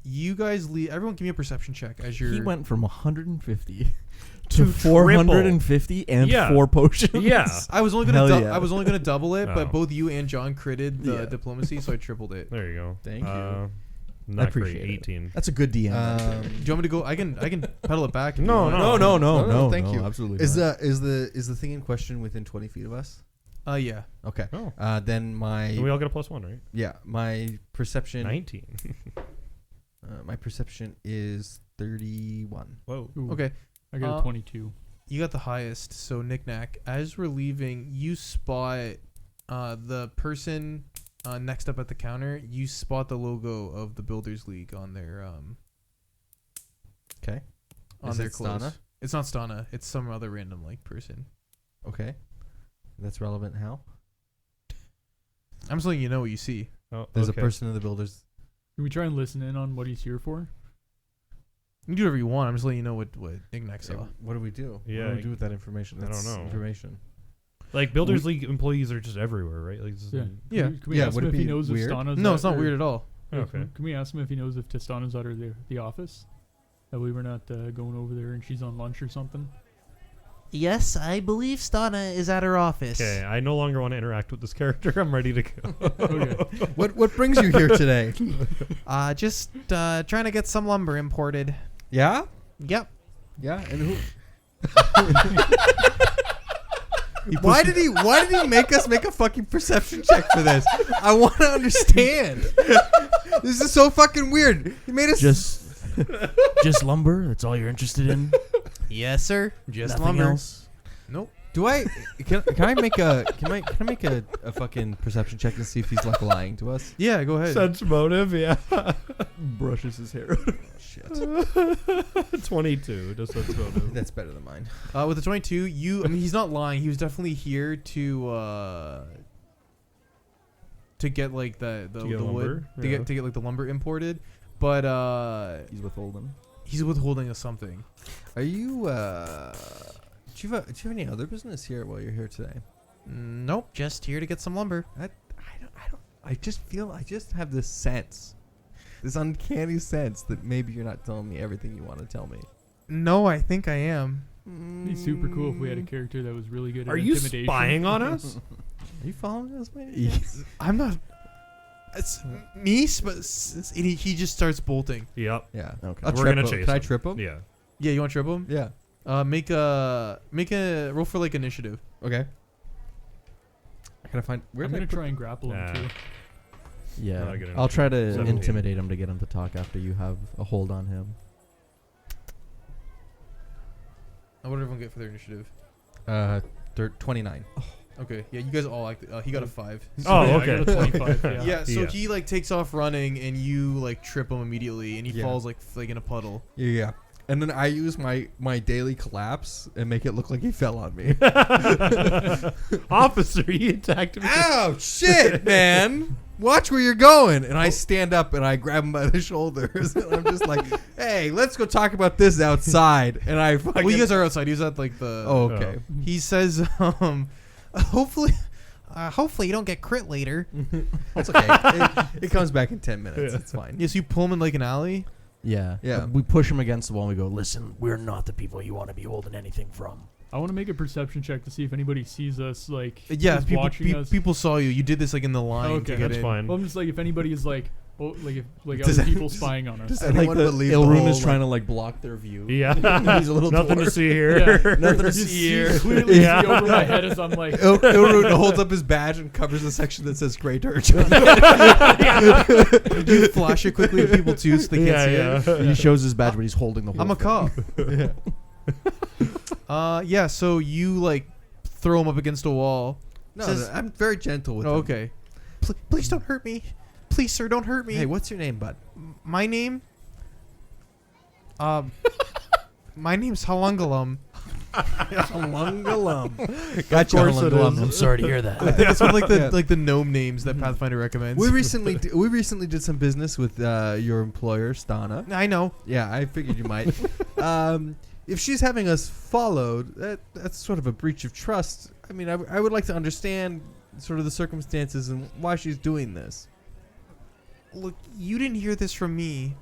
You guys leave. Everyone, give me a perception check as you're. He went from 150 To to 450 and Yeah. 4 potions. Yeah. I was only Hell gonna. yeah. I was only gonna double it, Oh. but both you and John critted the Yeah. diplomacy, so I tripled it. There you go. Thank you. Not appreciate great. it. 18. That's a good DM. right there. Do you want me to go? I can pedal it back. if you No, want. no. Thank you. Absolutely. Is not. the thing in question within 20 feet of us? Yeah. Okay. Oh. Then And we all get a +1, right? my perception 19. my perception is 31. Whoa. Ooh, Okay. I got a 22. You got the highest. So Knick-Knack, as we're leaving, you spot the person next up at the counter. You spot the logo of the Builders League on their Okay. on Is their it clothes. Stana? It's not Stana. It's some other random like person. Okay. That's relevant how? I'm just letting you know what you see. Oh, There's okay. a person in the Builders. Can we try and listen in on what he's here for? You can do whatever you want. I'm just letting you know what Knick-Knack saw. What do we do? Yeah, What do we do with that information? I don't That's know. Information. Like, Builders League employees are just everywhere, right? Like, this is- Yeah. Yeah. Can we Yeah, ask would him it if he be knows weird? if Stana's No, it's not or- weird at all. Yeah, Okay. Can we ask him if he knows if Tistana's out of the office? That way we're not going over there and she's on lunch or something. Yes, I believe Stana is at her office. Okay, I no longer want to interact with this character. I'm ready to go. Okay. What brings you here today? Just trying to get some lumber imported. Yeah? Yep. Yeah, and who? Why did he make us make a fucking perception check for this? I want to understand. This is so fucking weird. He made us just lumber. That's all you're interested in. Yes, sir. Just Nothing lumber. else. Nope. Do I can I make a fucking perception check and see if he's like lying to us? Yeah, go ahead. Sense motive, yeah. Brushes his hair. Shit. 22, just sense motive. That's better than mine. With the 22, he's not lying. He was definitely here to to get like the get wood lumber? to Yeah. get like the lumber imported, but He's withholding. he's withholding us something. Are you? Do you have any other business here while you're here today? Nope, just here to get some lumber. I just have this sense, this uncanny sense that maybe you're not telling me everything you want to tell me. No, I think I am. It'd be super cool if we had a character that was really good at Are you intimidation. spying on us? Are you following us, man? Yes. I'm not. It's me, but he just starts bolting. Yep. Yeah. Okay. I'll We're trip gonna him. chase Can I him. trip him? Yeah. Yeah, you want to trip him? Yeah. Make a roll for like initiative. Okay. Can I find? Where I'm did I gonna put- try and grapple him Nah. too. Yeah. Not good I'll try to 17. intimidate him to get him to talk after you have a hold on him. What did everyone get for their initiative? 29. Okay, yeah, you guys all acted. He got a 5. Oh, Yeah, I okay. got a 25. Yeah. Yeah, so Yeah. he like takes off running, and you like trip him immediately, and he Yeah. falls like in a puddle. Yeah. And then I use my daily collapse and make it look like he fell on me. Officer, he attacked me. Ow, shit, man. Watch where you're going. And I stand up and I grab him by the shoulders. And I'm just like, hey, let's go talk about this outside. And I fucking... Well, you guys are outside. He was at like the. Oh, okay. He says, hopefully you don't get crit later. It's okay. It comes back in 10 minutes. It's fine. Yes, you pull him in like an alley. Yeah. Yeah. We push him against the wall and we go, listen. Listen, we're not the people you want to be holding anything from. I want to make a perception check to see if anybody sees us, like, Yeah, is people, watching us. people saw you. You did this like in the line. Okay. to get That's in. fine. Well, I'm just like, if anybody is like, oh, like if like Does other that- people spying on us. does Like anyone the believe the Ilroon whole, is trying to like block their view. Yeah. He's a little Nothing to dwarf. see here. Yeah. Nothing to You see here. clearly Yeah. see over my head as I'm like, Ilroon holds up his badge and covers the section that says Grey Dirt. You flash it quickly to people too, so they can't see it. He shows his badge, but he's holding the whole I'm a thing. cop. Yeah. So you like throw him up against a wall. No, Says- I'm very gentle with him. Oh, okay. Please don't hurt me. Please, sir, don't hurt me. Hey, what's your name, bud? My name? My name's Halungalum. Halungalum. Of Gotcha, course it Halungalum. is. I'm sorry to hear that. I think it's one of like the Yeah. like the gnome names that Pathfinder recommends. We recently did some business with your employer, Stana. I know. Yeah, I figured you might. If she's having us followed, that's sort of a breach of trust. I mean, I would like to understand sort of the circumstances and why she's doing this. Look, you didn't hear this from me.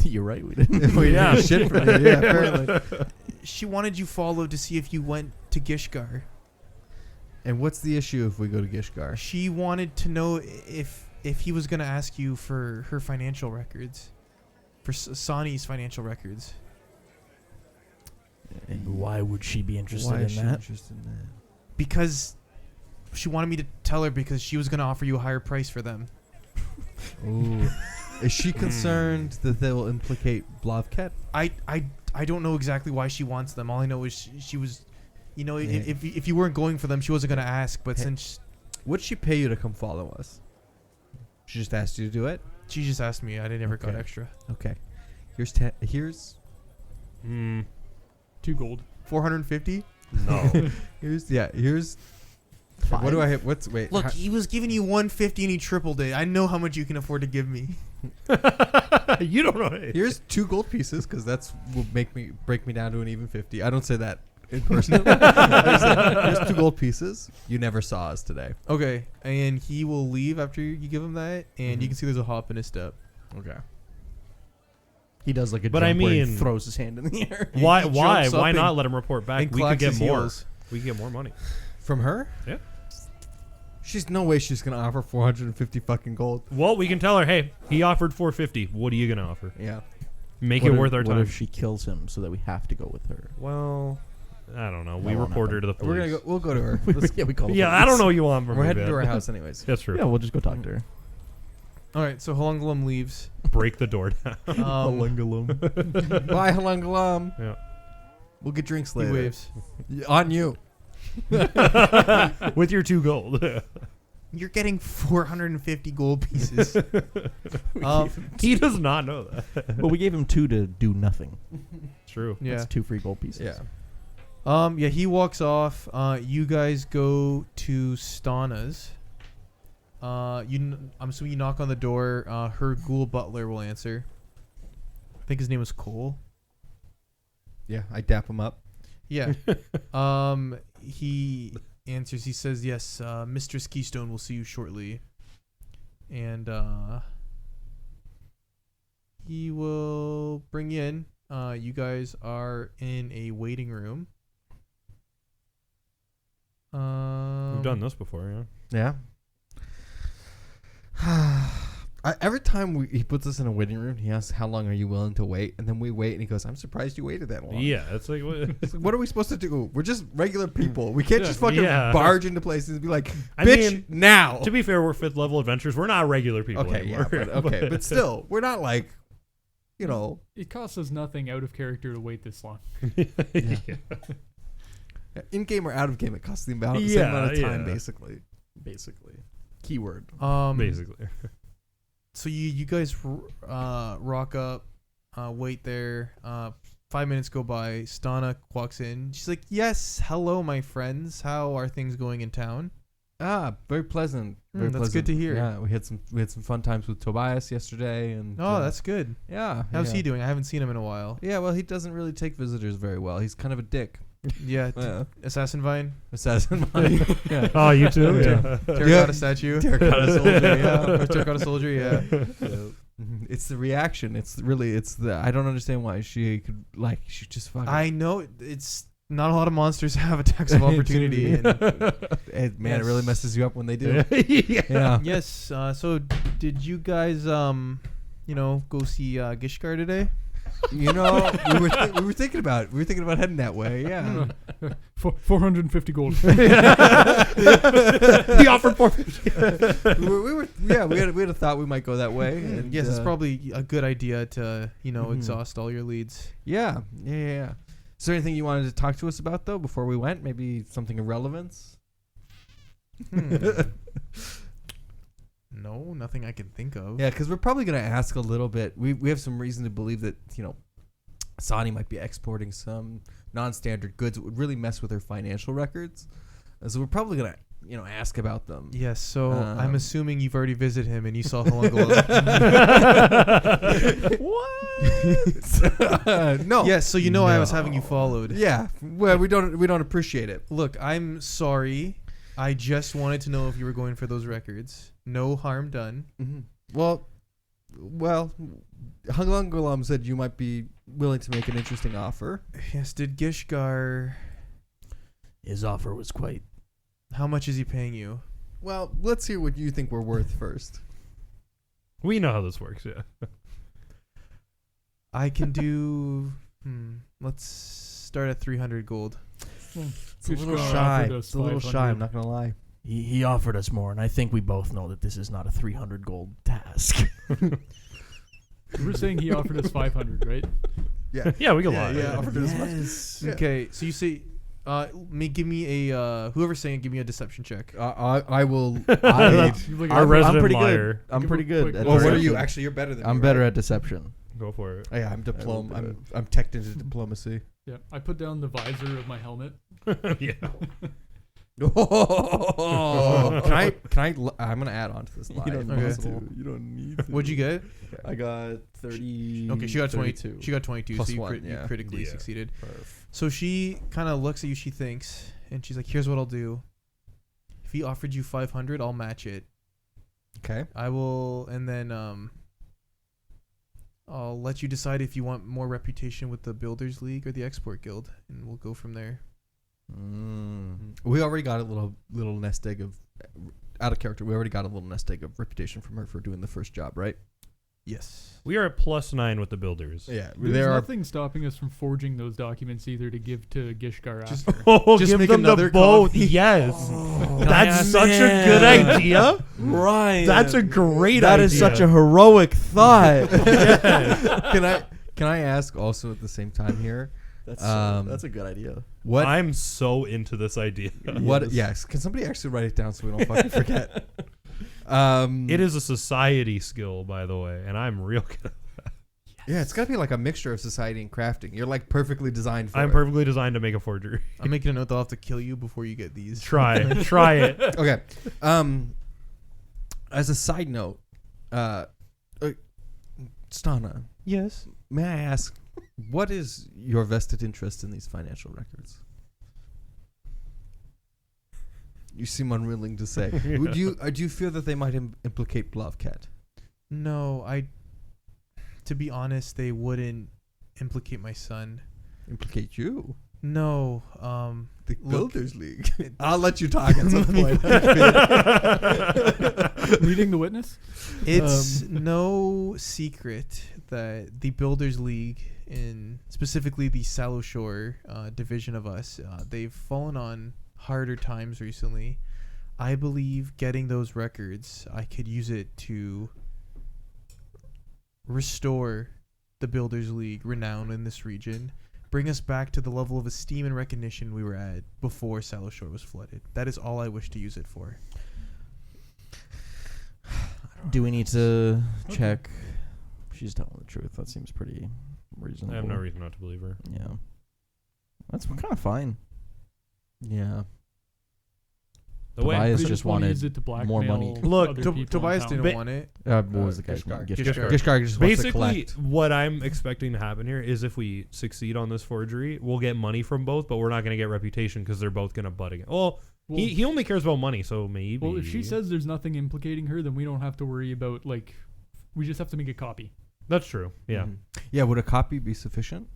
You're right. We didn't. We Yeah. did shit for you. Yeah, apparently. She wanted you followed to see if you went to Gishgar. And what's the issue if we go to Gishgar? She wanted to know if he was going to ask you for her financial records, for Sani's financial records. And why would she be interested Why in is she that? interested in that? Because she wanted me to tell her because she was going to offer you a higher price for them. Ooh. Is she concerned that they will implicate Blavket? I don't know exactly why she wants them. All I know is she was, you know, Yeah. if you weren't going for them, she wasn't going to ask. But Hey. since What'd she pay you to come follow us? She just asked you to do it? she just asked me, I never got Okay. extra. Okay. Here's Mm, 2 gold. 450. no. here's what do I have? What's wait? Look, how- he was giving you 150 and he tripled it. I know how much you can afford to give me. You don't know. here's 2 gold pieces because that's will break me down to an even 50. I don't say that in person. Here's 2 gold pieces. You never saw us today. Okay, and he will leave after you give him that, and you can see there's a hop in his step. Okay. He does like a But jump I where he mean- throws his hand in the air. Why? He Why? jumps up Why and- not let him report back? and We could clacks get his more. heels. We could get more money. From her? Yeah. She's no way she's gonna offer 450 fucking gold. Well, we can tell her, hey, he offered 450. What are you gonna offer? Yeah. Make What it if- worth our What time. if she kills him so that we have to go with her? Well, I don't know. We That won't report her to the We're police. gonna go. We'll go to her. Yeah, we call. the Yeah, I police. don't know what you want from We're me, heading to man. her house anyways. That's true. Yeah, we'll just go talk to her. All right, so Halungalum leaves. Break the door down. Bye, Halungalam. Yeah. We'll get drinks He later. waves. On you. With your 2 gold. You're getting 450 gold pieces. He does not know that. But we gave him 2 to do nothing. True. Yeah. That's 2 free gold pieces. Yeah. Yeah, he walks off. You guys go to Stana's. I'm assuming you knock on the door. Her ghoul butler will answer. I think his name was Cole. Yeah, I dap him up. Yeah. He answers. He says, "Yes, Mistress Keystone will see you shortly." And he will bring you in. You guys are in a waiting room. We've done this before, Yeah. Every time he puts us in a waiting room, he asks, "How long are you willing to wait?" And then we wait, and he goes, "I'm surprised you waited that long." Yeah, it's like what? It's like, what are we supposed to do? We're just regular people. We can't just fucking Yeah. barge into places and be like, I "Bitch, mean, now." To be fair, we're 5th level adventurers. We're not regular people Okay, anymore. yeah, but still, we're not like, you know, It costs us nothing out of character to wait this long. yeah. in game or out of game, it costs the same amount of time, basically. Keyword. Basically. So you guys rock up, wait there. 5 minutes go by. Stana walks in. She's like, "Yes, hello, my friends. How are things going in town?" Very pleasant. Very that's pleasant. good to hear. Yeah, we had some fun times with Tobias yesterday, and Oh, that's good. yeah. How's yeah. he doing? I haven't seen him in a while. Yeah, well, he doesn't really take visitors very well. He's kind of a dick. Yeah, Yeah. Assassin Vine, Assassin money. Yeah. Oh, you too? Yeah. terracotta statue, Terracotta soldier. yeah, terracotta soldier, yeah. It's the reaction. It's the. I don't understand why she could she just fucking. I know it's not a lot of monsters have attacks of opportunity. And it really messes you up when they do. Yeah. yes. So did you guys go see Gishgar today? You know, we were thinking about heading that way. Yeah. 450 gold. He offered 450. we had a thought we might go that way. And, Yes, it's probably a good idea to Mhm. exhaust all your leads. Yeah. Is there anything you wanted to talk to us about though before we went? Maybe something of relevance. No, nothing I can think of. Yeah, because we're probably gonna ask a little bit. We have some reason to believe that Sani might be exporting some non-standard goods that would really mess with her financial records. So we're probably gonna ask about them. Yes, so I'm Um, assuming you've already visited him and you saw Halungala. What? No. Yes, so I was having you followed. Yeah. Well, we don't appreciate it. Look, I'm sorry. I just wanted to know if you were going for those records. No harm done. Mm-hmm. Well, Halungalam said you might be willing to make an interesting offer. Yes, did Gishgar... His offer was quite. How much is he paying you? Well, let's hear what you think we're worth first. We know how this works, yeah. I can do... let's start at 300 gold. It's a little Gishgar shy. offered us It's a little 500. shy. I'm not gonna lie. He offered us more, and I think we both know that this is not a 300 gold task. We're saying he offered us 500, right? Yeah. Yeah, we can lie. yeah. Offered as much. Yes. Yeah. Okay, so you say... give me a... whoever's saying, give me a deception check. I will. Like, Our resident pretty liar. good. I'm Give pretty a good. quick- At Well, what are deception. you? Actually, you're better than me. I'm better at deception. Go for it. Oh, yeah, I'm will diplom. do I'm teched into diplomacy. Yeah, I put down the visor of my helmet. Yeah. Oh, can I? I'm gonna add on to this lie. You don't if need possible. to. You don't need to. What'd you get? I got 30. Okay, she got 32. 22. She got 22, Plus so you, one, you yeah. critically Yeah. succeeded. Perf. So she kind of looks at you, she thinks, and she's like, "Here's what I'll do. If he offered you 500, I'll match it. Okay. I will, and then I'll let you decide if you want more reputation with the Builders League or the Export Guild, and we'll go from there." We already got a little nest egg of out of character. We already got a little nest egg of reputation from her for doing the first job, right? Yes. We are at +9 with the builders. Yeah. There's There are. nothing stopping us from forging those documents either to give to Gishgar Just- after. Oh, Just give make them another the both. copy. Yes. Oh, That's such a good idea. Right. That's a great That idea. is such a heroic thought. Can I ask also at the same time here? That's That's a good idea. What? I'm so into this idea. What? Yes. Can somebody actually write it down so we don't fucking forget? It is a society skill, by the way, and I'm real good. Yeah, it's got to be like a mixture of society and crafting. You're like perfectly designed for I'm it. perfectly designed to make a forgery. I'm making a note. They'll have to kill you before you get these. Try it. Okay. As a side note, Stana, Yes. may I ask, what is your vested interest in these financial records? You seem unwilling to say. Yeah. Would you? Do you fear that they might implicate Blovcat? No, to be honest, they wouldn't implicate my son. Implicate you? No, The Look, Builders League. I'll let you talk at some point. Leading the witness. it's no secret that the Builders League, in specifically the Sallow Shore division of us, they've fallen on harder times recently. I believe getting those records, I could use it to restore the Builders League renown in this region, bring us back to the level of esteem and recognition we were at before Sallow Shore was flooded. That is all I wish to use it for. Do we need to check? She's telling the truth. That seems pretty reasonable. I have no reason not to believe her. Yeah. That's kind of fine. Yeah. The way Tobias They just wanna wanted use it to more money. blackmail Look, other people in Tobias town. didn't Ba- want it. What was the guy's Gishgar. name? Gishgar. Gishgar just wants to basically, collect. what I'm expecting to happen here is if we succeed on this forgery, we'll get money from both, but we're not going to get reputation because they're both going to butt again. Well, Well, he only cares about money, so maybe. well, if she says there's nothing implicating her, then we don't have to worry about we just have to make a copy. That's true. Yeah. Mhm. Yeah, would a copy be sufficient?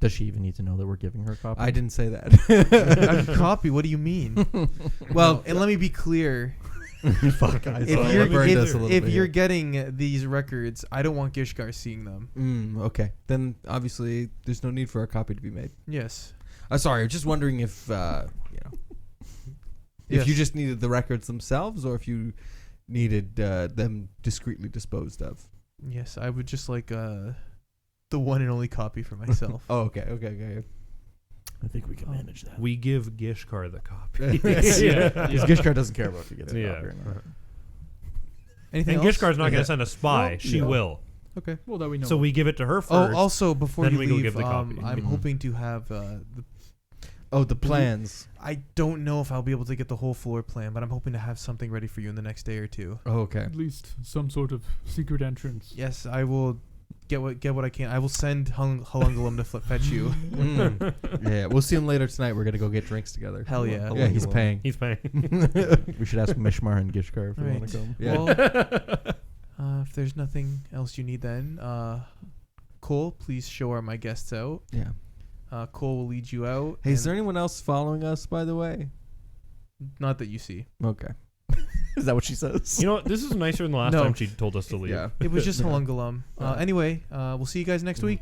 Does she even need to know that we're giving her a copy? I didn't say that. A copy? What do you mean? Well, and let me be clear. Fuck, guys. If Oh, you're that burned us a little if bit you're here. getting these records, I don't want Gishgar seeing them. Okay. Then obviously there's no need for a copy to be made. Yes. Sorry, I'm just wondering if if Yes. you just needed the records themselves, or if you needed them discreetly disposed of. Yes, I would just like the one and only copy for myself. Oh, okay. I think we can manage that. We give Gishkar the copy. Because Gishkar doesn't care about if he gets a Yeah. copy or not. Anything And else? Gishkar's not going Yeah. to send a spy. Well, She yeah. will. Okay. Well, that we know. So we give it to her Oh, first. also before then you we go leave, give the copy. I'm Mhm. hoping to have The plans. I don't know if I'll be able to get the whole floor plan, but I'm hoping to have something ready for you in the next day or two. Oh, okay. at least some sort of secret entrance. Yes, I will get what I can. I will send Hulungalum to fetch you. Yeah, we'll see him later tonight. We're gonna go get drinks together. Hell yeah. Yeah, he's paying. He's paying. We should ask Mishmar and Gishkar if they want Right. to come. Yeah. Well, if there's nothing else you need, then Cole, please show my guests out. Yeah. Cole will lead you out. Hey, is and- there anyone else following us, by the way? Not that you see. Okay. Is that what she says? You know what? This is nicer than the last No. time she told us to leave. Yeah. It was just Yeah. Hulungalum. Anyway, we'll see you guys next week.